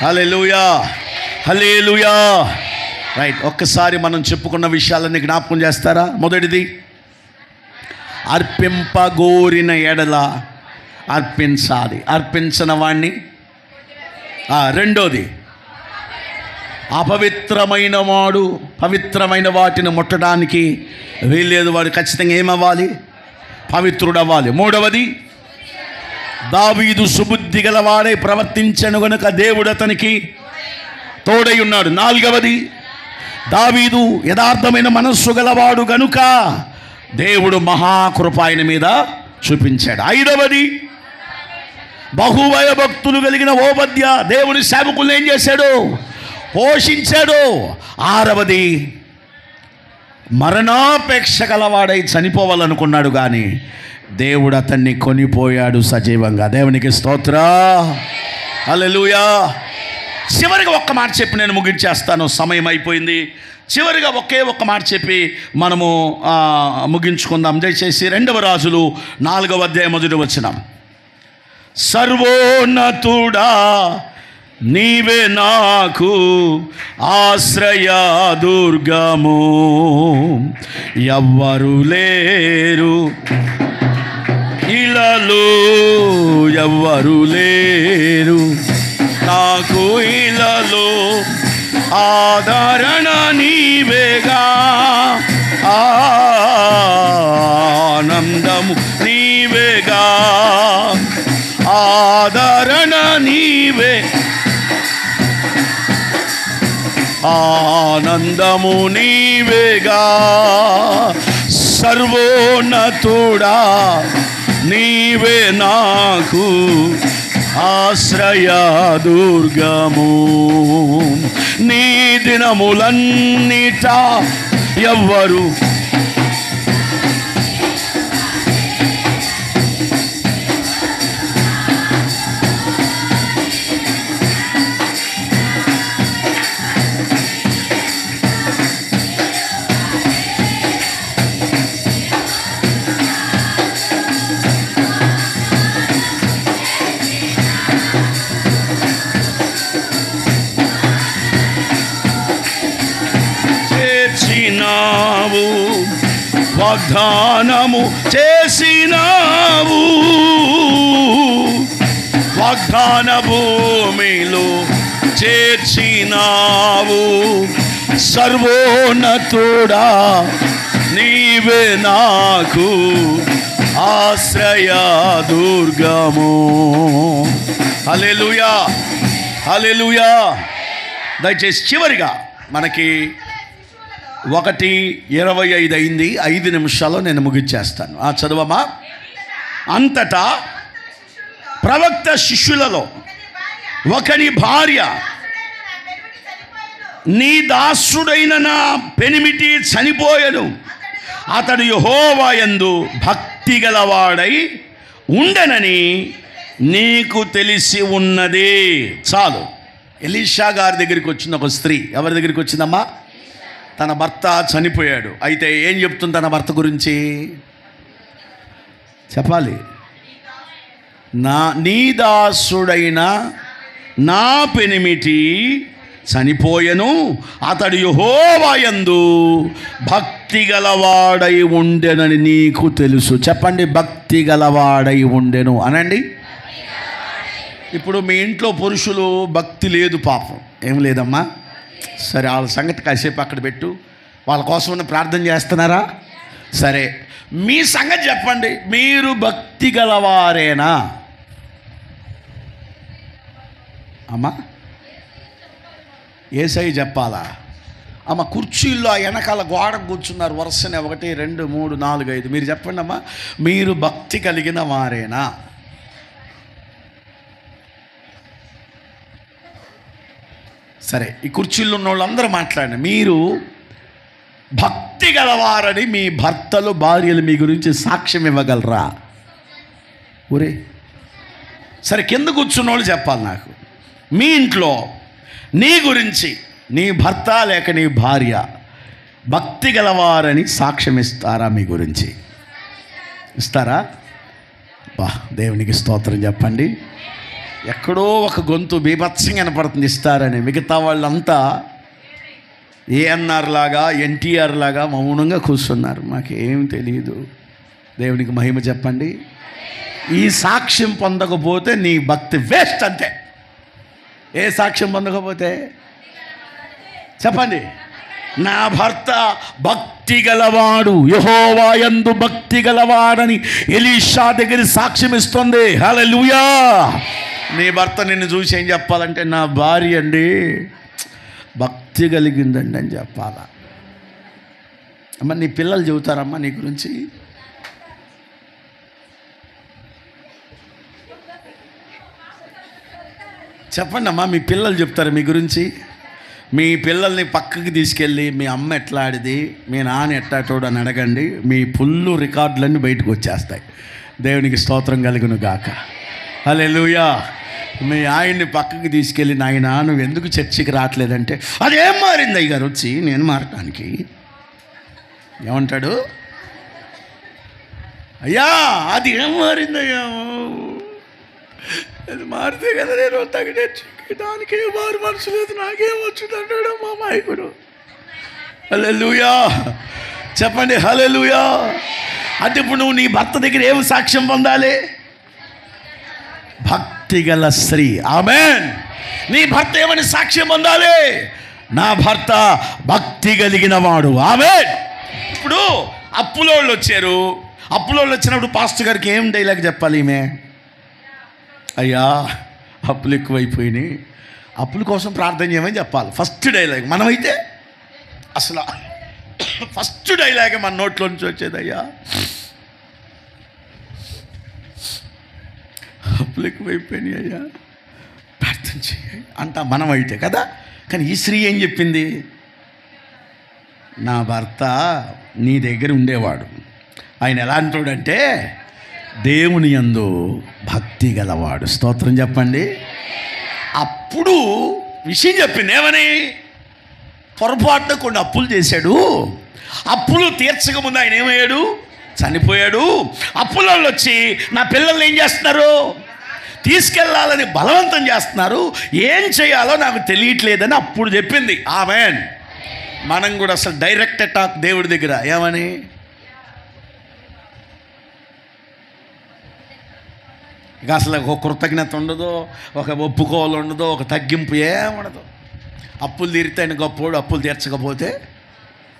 హల్లెలూయా, హల్లెలూయా. రైట్. ఒక్కసారి మనం చెప్పుకున్న విషయాలన్నీ జ్ఞాపకం చేస్తారా? మొదటిది, అర్పింపగోరిన ఎడల అర్పించాలి, అర్పించిన వాణ్ణి. 2వది, అపవిత్రమైన వాడు పవిత్రమైన వాటిని ముట్టడానికి వీల్లేదు. వాడు ఖచ్చితంగా ఏమవ్వాలి? పవిత్రుడు అవ్వాలి. 3వది, దావీదు సుబుద్ధి గలవాడై ప్రవర్తించను గనుక దేవుడు అతనికి తోడై ఉన్నాడు. 4వది, దావీదు యథార్థమైన మనస్సు గలవాడు గనుక దేవుడు మహాకృప ఆయన మీద చూపించాడు. 5వది, బహుభయభక్తులు కలిగిన ఓబద్య దేవుని సేవకులను ఏం చేశాడు? పోషించాడు. 6వది, మరణాపేక్ష గలవాడై చనిపోవాలనుకున్నాడు కానీ దేవుడు అతన్ని కొనిపోయాడు సజీవంగా. దేవునికి స్తోత్ర, హల్లెలూయా. చివరిగా ఒక్క మాట చెప్పి నేను ముగించేస్తాను, సమయం అయిపోయింది. చివరిగా ఒక్క మాట చెప్పి మనము ముగించుకుందాం. దయచేసి 2వ రాజులు 4వ అధ్యాయం 1వ వచనం. సర్వోన్నతుడా నీవే నాకు ఆశ్రయ దుర్గము, ఎవ్వరు లేరు ఇలాలో, ఎవ్వరు లేరు నాకు ఇలాలో, ఆదరణ నీవేగా, ఆనందము నీవేగా, ఆదరణ నీవే, ఆనందము నీవేగా. సర్వోన్నతుడా నీవే నాకు ఆశ్రయ దుర్గము, నీ దినములన్నిట ఎవ్వరు వాగ్దానము చేసినావు, వాగ్దాన భూమిలో చేర్చినావు. సర్వోన్నతుడా నీవే నాకు ఆశ్రయ దుర్గము. హల్లెలూయా, హల్లెలూయా. దయచేసి చివరిగా మనకి 1:25 అయింది. 5 నిమిషాల్లో నేను ముగించేస్తాను. చదవమా. అంతటా ప్రవక్త శిష్యులలో ఒకని భార్య, నీ దాసుడైన నా పెనిమిటి చనిపోయెను, అతడు యెహోవా యందు భక్తి గలవాడై ఉండనని నీకు తెలిసి ఉన్నది. చాలు. ఎలీషా గారి దగ్గరికి వచ్చిన ఒక స్త్రీ, ఎవరి దగ్గరికి వచ్చిందమ్మా? తన భర్త చనిపోయాడు. అయితే ఏం చెప్తుంది తన భర్త గురించి? చెప్పాలి. నీ దాసుడైన నా పెనిమిటి చనిపోయెను, అతడు యెహోవా యందు భక్తి గలవాడై ఉండెనని నీకు తెలుసు. చెప్పండి, భక్తి గలవాడై ఉండెను అనండి. ఇప్పుడు మీ ఇంట్లో పురుషులు భక్తి లేదు, పాపం ఏం లేదమ్మా. సరే, వాళ్ళ సంగతి కాసేపు అక్కడ పెట్టు. వాళ్ళ కోసం ప్రార్థన చేస్తున్నారా? సరే, మీ సంగతి చెప్పండి. మీరు భక్తి గలవారేనా అమ్మా? ఏసై చెప్పాలా? అమ్మ, కుర్చీల్లో వెనకాల గోడ కూర్చున్నారు వరుసనే 1 2 3 4 5. మీరు చెప్పండి అమ్మా, మీరు భక్తి కలిగిన వారేనా? సరే, ఈ కుర్చీల్లో ఉన్న వాళ్ళందరూ మాట్లాడండి. మీరు భక్తి గలవారని మీ భర్తలు భార్యలు మీ గురించి సాక్ష్యం ఇవ్వగలరా? ఊరే. సరే, కింద కూర్చున్న వాళ్ళు చెప్పాలి నాకు. మీ ఇంట్లో నీ గురించి నీ భర్త లేక నీ భార్య భక్తి గలవారని సాక్ష్యం ఇస్తారా? మీ గురించి ఇస్తారా? బా, దేవునికి స్తోత్రం చెప్పండి. ఎక్కడో ఒక గొంతు బీభత్సంగా వినపడుతుంది ఇస్తారని. మిగతా వాళ్ళంతా ఏఎన్ఆర్ లాగా, ఎన్టీఆర్ లాగా మౌనంగా కూర్చున్నారు. మాకేం తెలియదు. దేవునికి మహిమ చెప్పండి. ఈ సాక్ష్యం పొందకపోతే నీ భక్తి వేస్ట్ అంతే. ఏ సాక్ష్యం పొందకపోతే చెప్పండి. నా భర్త భక్తి గలవాడు, యెహోవా యందు భక్తి గలవాడని ఎలీషా దగ్గర సాక్ష్యం ఇస్తుంది. హల్లెలూయా. నీ భర్త నిన్ను చూసి ఏం చెప్పాలంటే, నా భార్య అండి భక్తి కలిగిందండి అని చెప్పాలా? అమ్మ, నీ పిల్లలు చెబుతారమ్మా నీ గురించి? చెప్పండి అమ్మా, మీ పిల్లలు చెప్తారు మీ గురించి? మీ పిల్లల్ని పక్కకి తీసుకెళ్ళి మీ అమ్మ ఎట్లా ఆడిది, మీ నాన్న ఎట్లాటోడు అని అడగండి. మీ ఫుల్ రికార్డులన్నీ బయటకు వచ్చేస్తాయి. దేవునికి స్తోత్రం కలుగును గాక. హల్లెలూయా. మీ ఆయన్ని పక్కకి తీసుకెళ్ళి, నాయనా నువ్వు ఎందుకు చర్చికి రావట్లేదంటే, అదేం మారింది అయ్యగారు వచ్చి నేను మారటానికి? ఏమంటాడు? అయ్యా అది ఏం మారిందయ్యా, అది మారితే కదా నేను తగిన దానికే మారు మనసు లేదు, నాకేం వచ్చింది అంటాడు మా నాయకుడు. హల్లెలూయా. చెప్పండి హల్లెలూయా. అంటే ఇప్పుడు నువ్వు నీ భర్త దగ్గర ఏం సాక్ష్యం పొందాలి? భక్తి గల స్త్రీ. ఆమేన్. నీ భర్త ఏమని సాక్ష్యం పొందాలి? నా భర్త భక్తి కలిగిన వాడు. ఆమేన్. ఇప్పుడు అప్పులోళ్ళు వచ్చారు. అప్పులోళ్ళు వచ్చినప్పుడు పాస్టర్ గారికి ఏం డైలాగ్ చెప్పాలి? ఈమె, అయ్యా అప్పులు ఎక్కువైపోయినాయి, అప్పుల కోసం ప్రార్థన చేయమని చెప్పాలి ఫస్ట్ డైలాగ్. మనమైతే అసలు ఫస్ట్ డైలాగ్ మన నోట్లో నుంచి వచ్చేది, అయ్యా అప్పులు ఎక్కువైపోయినాయి అయ్యా ప్రార్థన చేయాలి అంట మనమైతే కదా. కానీ ఈ స్త్రీ ఏం చెప్పింది? నా భర్త నీ దగ్గర ఉండేవాడు, ఆయన ఎలాంటోడంటే దేవుని యందు భక్తి గలవాడు. స్తోత్రం చెప్పండి. అప్పుడు విషయం చెప్పింది ఏమని? పొరపాటున కొన్ని అప్పులు చేశాడు, అప్పులు తీర్చకముందు ఆయన ఏమయ్యాడు? చనిపోయాడు. అప్పులలో వచ్చి నా పిల్లల్ని ఏం చేస్తున్నారు? తీసుకెళ్ళాలని బలవంతం చేస్తున్నారు, ఏం చేయాలో నాకు తెలియట్లేదని అప్పుడు చెప్పింది. ఆమేన్. మనం కూడా అసలు డైరెక్ట్ అటాక్ దేవుడి దగ్గర ఏమని? ఇక అసలు ఒక కృతజ్ఞత ఉండదు, ఒక ఒప్పుకోలు ఉండదు, ఒక తగ్గింపు ఏముండదు. అప్పులు తీరితే ఆయన గొప్పోడు, అప్పులు తీర్చకపోతే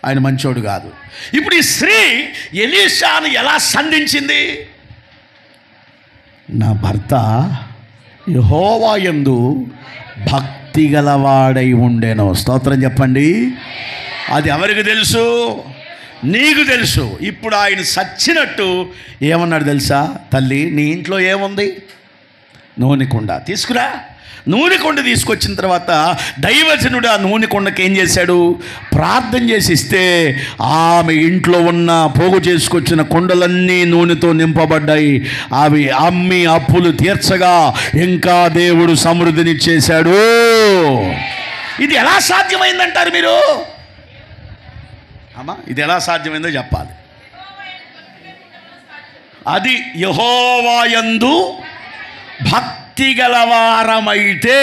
ఆయన మంచోడు కాదు. ఇప్పుడు ఈ స్త్రీ ఎలీషాను ఎలా సంధించింది? నా భర్త యెహోవా యందు భక్తి గలవాడై ఉండెను. స్తోత్రం చెప్పండి. అది ఎవరికి తెలుసు? నీకు తెలుసు. ఇప్పుడు ఆయన సచ్చినట్టు ఏమన్నాడు తెలుసా? తల్లి, నీ ఇంట్లో ఏముంది? నూనె కుండ తీసుకురా. నూనె కొండ తీసుకొచ్చిన తర్వాత దైవజనుడు ఆ నూనె కొండకి ఏం చేశాడు? ప్రార్థన చేసి ఇస్తే ఆమె ఇంట్లో ఉన్న పోగు చేసుకొచ్చిన కొండలన్నీ నూనెతో నింపబడ్డాయి. అవి అమ్మి అప్పులు తీర్చగా ఇంకా దేవుడు సమృద్ధినిచ్చేశాడు. ఇది ఎలా సాధ్యమైందంటారు మీరు? అమ్మా, ఇది ఎలా సాధ్యమైందో చెప్పాలి. అది యెహోవా యందు భక్తి గలవారమైతే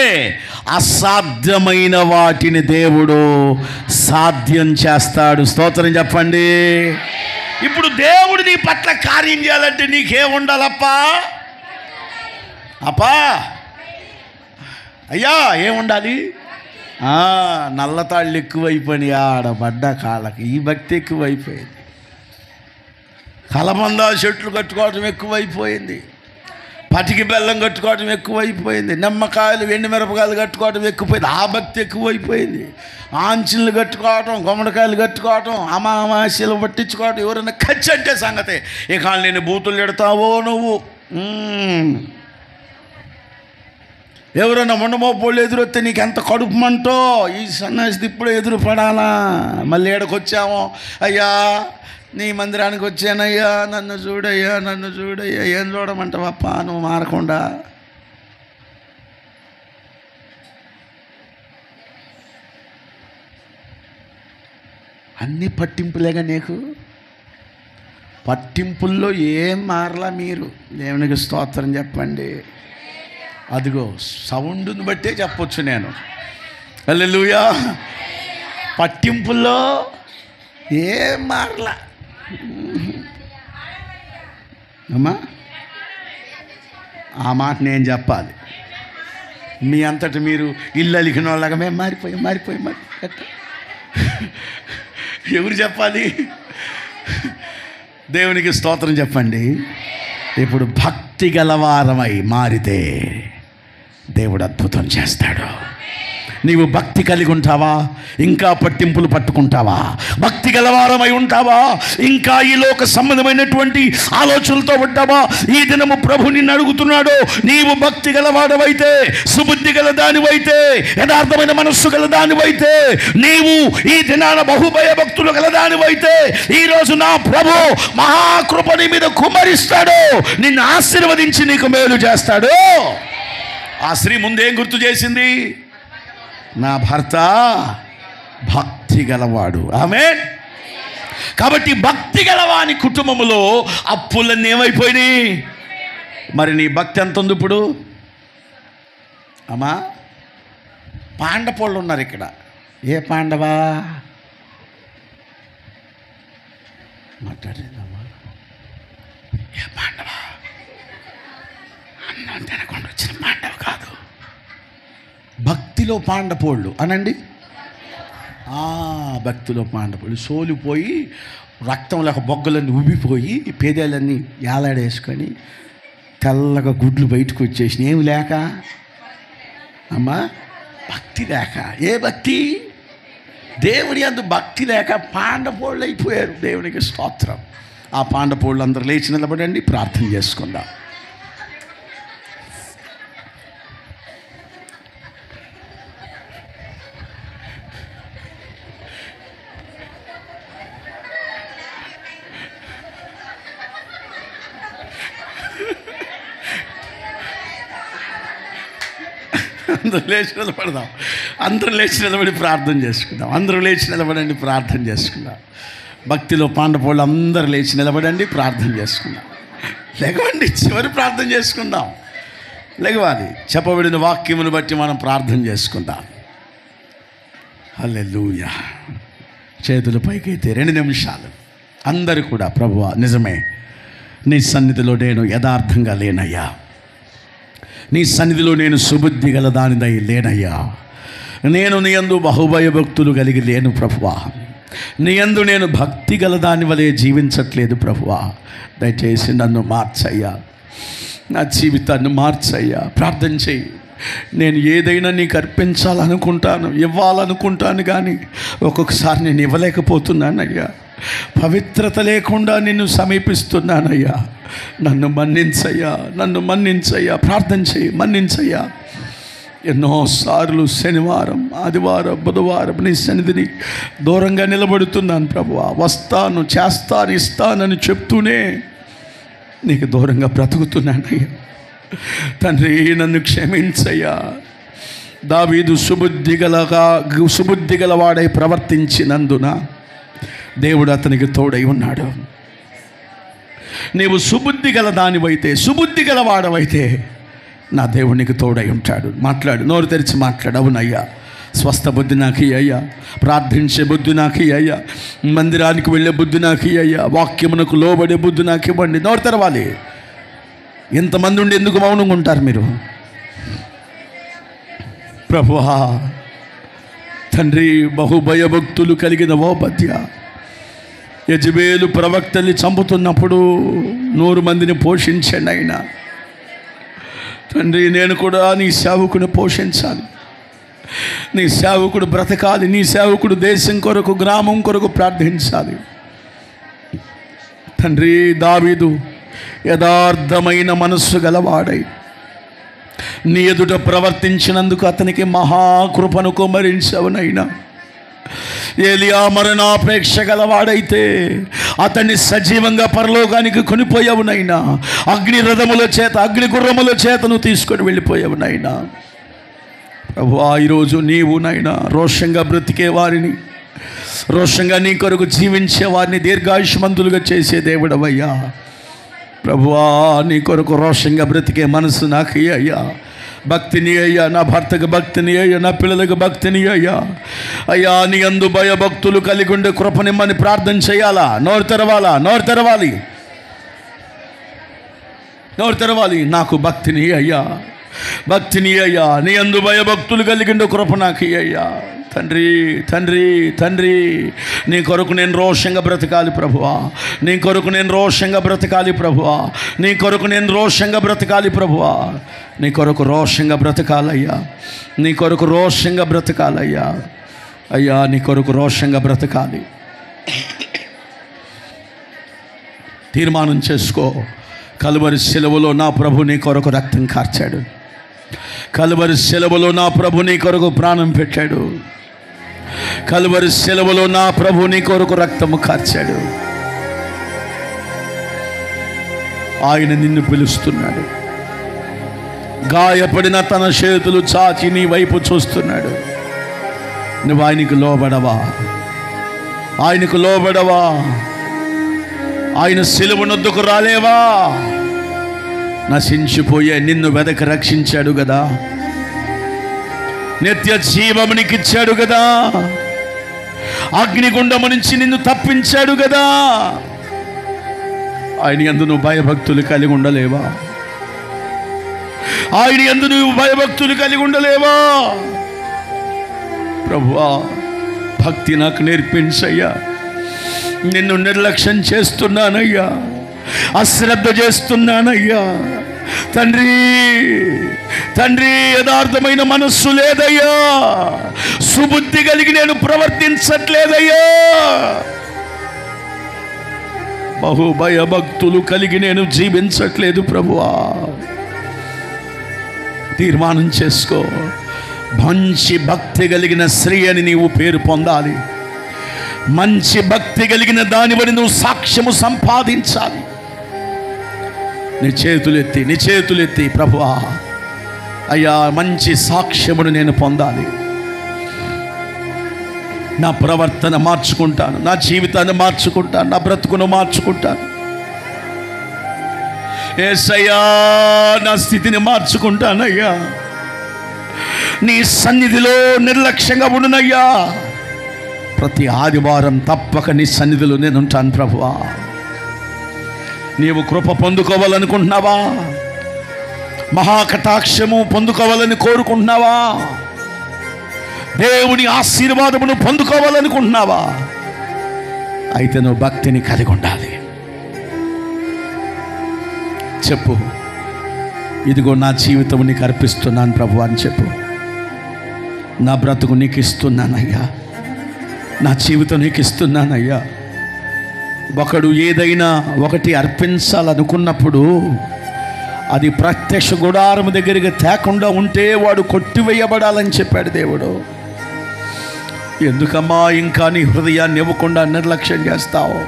అసాధ్యమైన వాటిని దేవుడు సాధ్యం చేస్తాడు. స్తోత్రం చెప్పండి. ఇప్పుడు దేవుడు నీ పట్ల కార్యం చేయాలంటే నీకేముండాలప్పా? అప్పా అయ్యా ఏముండాలి? నల్లతాళ్ళు ఎక్కువైపోయినాయి, ఆడబడ్డ కాళ్ళకి ఈ భక్తి ఎక్కువైపోయింది. కలబంద చెట్లు కట్టుకోవటం ఎక్కువైపోయింది, పటికి బెల్లం కట్టుకోవటం ఎక్కువైపోయింది, నిమ్మకాయలు ఎండుమిరపకాయలు కట్టుకోవటం ఎక్కువైపోయింది, ఆ భక్తి ఎక్కువైపోయింది. ఆంచిళ్ళు కట్టుకోవటం, గుమ్మడికాయలు కట్టుకోవటం, అమావాస్యలు పట్టించుకోవటం, ఎవరైనా ఖర్చు అంటే సంగతే. ఇక నేను బూతులు ఎడతావో నువ్వు, ఎవరైనా మొండమోపోళ్ళు ఎదురొస్తే నీకు ఎంత కడుపుమంటో. ఈ సన్యాసి ఇప్పుడు ఎదురు పడాలా? మళ్ళీ ఏడకొచ్చామో, అయ్యా నీ మందిరానికి వచ్చానయ్యా, నన్ను చూడయ్యా, నన్ను చూడయ్యా. ఏం చూడమంటావప్ప నువ్వు మారకుండా? అన్ని పట్టింపులేగా నీకు. పట్టింపుల్లో ఏం మారలా మీరు. దేవునికి స్తోత్రం చెప్పండి. అదిగో సౌండ్ని బట్టే చెప్పొచ్చు నేను. హల్లెలూయా. పట్టింపుల్లో ఏం మారలా అమ్మా. ఆ మాట నేను చెప్పాలి. మీ అంతటి మీరు ఇల్లు అలికిన వాళ్ళగా మేము మారిపోయి ఎవరు చెప్పాలి? దేవునికి స్తోత్రం చెప్పండి. ఇప్పుడు భక్తి గలవారమై మారితే దేవుడు అద్భుతం చేస్తాడు. నీవు భక్తి కలిగి ఉంటావా? ఇంకా పట్టింపులు పట్టుకుంటావా? భక్తి గలవారమై ఉంటావా? ఇంకా ఈ లోక సంబంధమైనటువంటి ఆలోచనలతో ఉంటావా? ఈ దినము ప్రభు నిన్ను అడుగుతున్నాడు. నీవు భక్తి గలవాడవైతే, సుబుద్ధి గల దానివైతే, యథార్థమైన మనస్సు గల దానివైతే, నీవు ఈ దినాన బహుభయ భక్తులు గల దానివైతే, ఈరోజు నా ప్రభు మహాకృపని మీద కుమ్మరిస్తాడు. నిన్ను ఆశీర్వదించి నీకు మేలు చేస్తాడు. ఆ స్త్రీ ముందేం గుర్తు చేసింది? నా భర్త భక్తి గలవాడు. ఆమేన్. కాబట్టి భక్తి గలవాని కుటుంబంలో అప్పులన్నీ ఏమైపోయినాయి? మరి నీ భక్తి ఎంత ఉంది ఇప్పుడు? అమ్మా, పాండపోళ్ళు ఉన్నారు ఇక్కడ. ఏ పాండవా? మాట్లాడేదమ్మా. ఏ పాండవా? అన్నం తినకుండా వచ్చిన పాండవ కాదు. భక్తిలో పాండపోళ్ళు అనండి. భక్తిలో పాండపోళ్ళు సోలిపోయి రక్తం లేక బొగ్గలన్నీ ఉబ్బిపోయి పేదేలన్నీ ఏలాడేసుకొని తెల్లగా గుడ్లు బయటకు వచ్చేసిన. ఏమి లేక అమ్మా? భక్తి లేక. ఏ భక్తి? దేవుడి అందు భక్తి లేక పాండపోళ్ళు అయిపోయారు. దేవునికి స్తోత్రం. ఆ పాండపోళ్ళు అందరూ లేచి నిలబడండి, ప్రార్థన చేసుకుందాం. అందరూ లేచి నిలబడదాం. అందరూ లేచి నిలబడి ప్రార్థన చేసుకుందాం. అందరూ లేచి నిలబడండి, ప్రార్థన చేసుకుందాం. భక్తిలో పాండపోళ్ళు అందరూ లేచి నిలబడండి, ప్రార్థన చేసుకుందాం. లెగవండి, చివరి ప్రార్థన చేసుకుందాం. లెగవాలి. చెప్పబడిన వాక్యమును బట్టి మనం ప్రార్థన చేసుకుందాం. హల్లెలూయా. చేతుల పైకైతే 2 నిమిషాలు అందరూ కూడా, ప్రభువా నిజమే, నీ సన్నిధిలో నేను యథార్థంగా లేనయ్యా, నీ సన్నిధిలో నేను సుబుద్ధి గల దానిదై లేనయ్యా. నేను నీ యందు బహుభయభక్తులు కలిగి లేను ప్రభువా. నీ యందు నేను భక్తి గల దాని వలె జీవించట్లేదు ప్రభువా. దయచేసి నన్ను మార్చయ్యా, నా జీవితాన్ని మార్చయ్యా. ప్రార్థన చెయ్యి. నేను ఏదైనా నీకు అర్పించాలనుకుంటాను, ఇవ్వాలనుకుంటాను, కానీ ఒక్కొక్కసారి నేను ఇవ్వలేకపోతున్నానయ్యా. పవిత్రత లేకుండా నిన్ను సమీపిస్తున్నానయ్యా. నన్ను మన్నించయ్యా, నన్ను మన్నించయ్యా. ప్రార్థన చెయ్యి, మన్నించయ్యా. ఎన్నోసార్లు శనివారం, ఆదివారం, బుధవారం నీ సన్నిధిని దూరంగా నిలబడుతున్నాను ప్రభువా. వస్తాను, చేస్తాను, ఇస్తానని చెప్తూనే నీకు దూరంగా బ్రతుకుతున్నానయ్యా. తండ్రి, నన్ను క్షమించయ్యా. దావీదు సుబుద్ధి గలవాడై ప్రవర్తించినందున దేవుడు అతనికి తోడై ఉన్నాడు. నీవు సుబుద్ధి గల దానివైతే, సుబుద్ధి గలవాడవైతే నా దేవునికి తోడై ఉంటాడు. మాట్లాడు, నోరు తెరిచి మాట్లాడు. అవునయ్యా, స్వస్థ బుద్ధి నాకు అయ్యా, ప్రార్థించే బుద్ధి నాకు అయ్యా, మందిరానికి వెళ్ళే బుద్ధి నాకు అయ్యా, వాక్యమునకు లోబడే బుద్ధి నాకు ఇవ్వండి. నోరు తెరవాలి. ఇంతమంది ఉండి ఎందుకు మౌనంగా ఉంటారు మీరు? ప్రభువా, తండ్రి, బహుభయభక్తులు కలిగిన ఓ పద్య, యెజబేలు ప్రవక్తల్ని చంపుతున్నప్పుడు 100 మందిని పోషించండి అయినా. తండ్రి, నేను కూడా నీ సేవకుని పోషించాలి, నీ సేవకుడు బ్రతకాలి, నీ సేవకుడు దేశం కొరకు, గ్రామం కొరకు ప్రార్థించాలి. తండ్రి, దావీదు యథార్థమైన మనస్సు గలవాడై నీ ఎదుట ప్రవర్తించినందుకు అతనికి మహాకృపను కుమ్మరించవునైనా. ఏలియా మరణాపేక్ష గలవాడైతే అతన్ని సజీవంగా పరలోకానికి కొనిపోయావునైనా. అగ్ని రథముల చేత, అగ్ని గుర్రముల చేతను తీసుకొని వెళ్ళిపోయావునైనా. ప్రభువా, ఈరోజు నీవు నైనా రోషంగా బ్రతికే వారిని, రోషంగా నీ కొరకు జీవించే వారిని దీర్ఘాయుష్మంతులుగా చేసే దేవుడవయ్యా. ప్రభువా, నీ కొరకు రోషంగా బ్రతికే మనసు నాకు అయ్యా. భక్తిని అయ్యా, నా భర్తకు భక్తిని అయ్యా, నా పిల్లలకు భక్తిని అయ్యా. అయ్యా, నీ యందు భయభక్తులు కలిగి ఉండే కృపనిమ్మని ప్రార్థన చేయాలా? నోరు తెరవాలా? నోరు తెరవాలి, నోరు తెరవాలి. నాకు భక్తిని అయ్యా, భక్తిని అయ్యా. నీ యందు భయభక్తులు కలిగి ఉండే కృప నాకు అయ్యా. తండ్రి, తండ్రి, తండ్రి, నీ కొరకు నేను రోషంగా బ్రతకాలి ప్రభువా. నీ కొరకు నేను రోషంగా బ్రతకాలి ప్రభువా. నీ కొరకు నేను రోషంగా బ్రతకాలి ప్రభువా. నీ కొరకు రోషంగా బ్రతకాలయ్యా. నీ కొరకు రోషంగా బ్రతకాలయ్యా. అయ్యా, నీ కొరకు రోషంగా బ్రతకాలి. తీర్మానం చేసుకో. కలువరి శిలువలో నా ప్రభు నీ కొరకు రక్తం కార్చాడు. కలువరి శిలువలో నా ప్రభు నీ కొరకు ప్రాణం పెట్టాడు. కలువరి శిలువలో నా ప్రభు నీ కొరకు రక్తము కార్చాడు. ఆయన నిన్ను పిలుస్తున్నాడు. గాయపడిన తన చేతులు చాచి నీ వైపు చూస్తున్నాడు. నువ్వు ఆయనకు లోబడవా? ఆయనకు లోబడవా? ఆయన శిలువనొద్దకు రాలేవా? నశించిపోయే నిన్ను వెదక రక్షించాడు కదా, నిత్య జీవము నీకు ఇచ్చాడు కదా, అగ్నిగుండము నుంచి నిన్ను తప్పించాడు కదా. ఆయన యందు నువ్వు భయభక్తులు కలిగి ఉండలేవా? ఆయన యందు నువ్వు భయభక్తులు కలిగి ఉండలేవా? ప్రభువా, భక్తి నాకు నేర్పించయ్యా. నిన్ను నిర్లక్ష్యం చేస్తున్నానయ్యా, అశ్రద్ధ చేస్తున్నానయ్యా. తండ్రి, తండ్రి, యథార్థమైన మనస్సు లేదయ్యా. సుబుద్ధి కలిగి నేను ప్రవర్తించట్లేదయ్యా. బహుభయభక్తులు కలిగి నేను జీవించట్లేదు ప్రభువా. తీర్మానం చేసుకో. మంచి భక్తి కలిగిన స్త్రీ అని నీవు పేరు పొందాలి. మంచి భక్తి కలిగిన దానివని నువ్వు సాక్ష్యము సంపాదించాలి. నీ చేతులెత్తి ప్రభువా, అయ్యా, మంచి సాక్ష్యమును నేను పొందాలి. నా ప్రవర్తన మార్చుకుంటాను, నా జీవితాన్ని మార్చుకుంటాను, నా బ్రతుకును మార్చుకుంటాను. యేసయ్యా, నా స్థితిని మార్చుకుంటానయ్యా. నీ సన్నిధిలో నిర్లక్ష్యంగా ఉండునయ్యా. ప్రతి ఆదివారం తప్పక నీ సన్నిధిలో నేను ఉంటాను ప్రభువా. నీవు కృప పొందుకోవాలనుకుంటున్నావా? మహాకటాక్షము పొందుకోవాలని కోరుకుంటున్నావా? దేవుని ఆశీర్వాదమును పొందుకోవాలనుకుంటున్నావా? అయితే నువ్వు భక్తిని కలిగి ఉండాలి. చెప్పు, ఇదిగో నా జీవితం నీకు అర్పిస్తున్నాను ప్రభు అని చెప్పు. నా బ్రతుకు నీకు ఇస్తున్నానయ్యా, నా జీవితం నీకు ఇస్తున్నానయ్యా. ఒకడు ఏదైనా ఒకటి అర్పించాలనుకున్నప్పుడు అది ప్రత్యక్ష గుడారం దగ్గరికి తేకుండా ఉంటే వాడు కొట్టివేయబడాలని చెప్పాడు దేవుడు. ఎందుకమ్మా ఇంకా నీ హృదయాన్ని ఇవ్వకుండా నిర్లక్ష్యం చేస్తావు?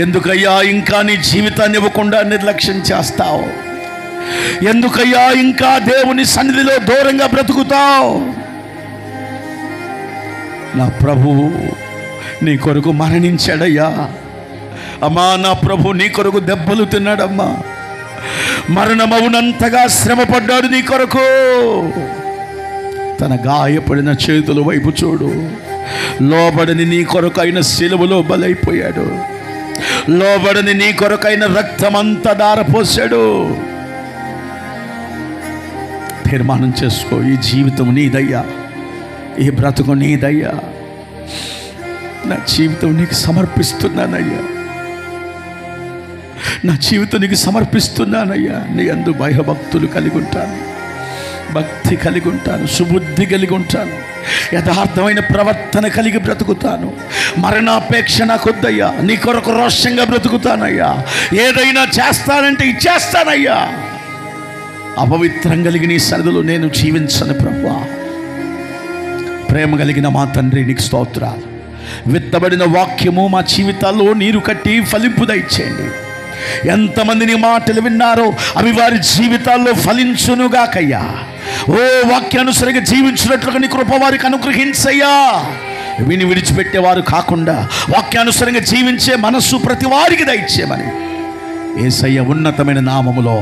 ఎందుకయ్యా ఇంకా నీ జీవితాన్ని ఇవ్వకుండా నిర్లక్ష్యం చేస్తావు? ఎందుకయ్యా ఇంకా దేవుని సన్నిధిలో దూరంగా బ్రతుకుతావు? నా ప్రభువు నీ కొరకు మరణించాడయ్యా. అమ్మా, నా ప్రభు నీ కొరకు దెబ్బలు తిన్నాడమ్మా. మరణమవునంతగా శ్రమపడ్డాడు నీ కొరకు. తన గాయపడిన చేతుల వైపు చూడు. లోబడని నీ కొరకైన శిలువలో బలైపోయాడు. లోబడని నీ కొరకైన రక్తమంతా దారపోసాడు. తీర్మానం చేసుకో, ఈ జీవితం నీదయ్యా, ఈ బ్రతుకు నీదయ్యా. నా జీవితం నీకు సమర్పిస్తున్నానయ్యా, నా జీవితం నీకు సమర్పిస్తున్నానయ్యా. నీ అందు భయభక్తులు కలిగి ఉంటాను, భక్తి కలిగి ఉంటాను, సుబుద్ధి కలిగి ఉంటాను, యథార్థమైన ప్రవర్తన కలిగి బ్రతుకుతాను. మరణాపేక్ష నాకొద్దయ్యా, నీ కొరకు రోషంగా బ్రతుకుతానయ్యా. ఏదైనా చేస్తానంటే ఇచ్చేస్తానయ్యా. అపవిత్రం కలిగి నీ సన్నిధిలో నేను జీవించను ప్రభువా. ప్రేమ కలిగిన మా తండ్రి, నీకు స్తోత్రాలు. విత్తబడిన వాక్యము మా జీవితాల్లో నీరు కట్టి ఫలింపు దయచేయండి. ఎంతమంది నీ మాటలు విన్నారో అవి వారి జీవితాల్లో ఫలించునుగాకయ్యా. ఓ వాక్యానుసరిగా జీవించినట్లుగా నీ కృప వారికి అనుగ్రహించయ్యా. విని విడిచిపెట్టేవారు కాకుండా వాక్యానుసరంగా జీవించే మనస్సు ప్రతి వారికి దయచేయమని యేసయ్య ఉన్నతమైన నామములో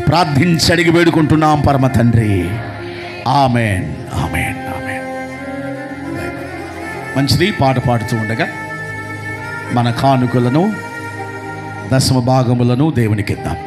ప్రార్థించి అడిగి వేడుకుంటున్నాం పరమ తండ్రి. Amen, amen, amen. మంచిది. పాట పాడుతూ ఉండగా మన కానుకలను, దశమ భాగములను దేవునికి ఇద్దాం.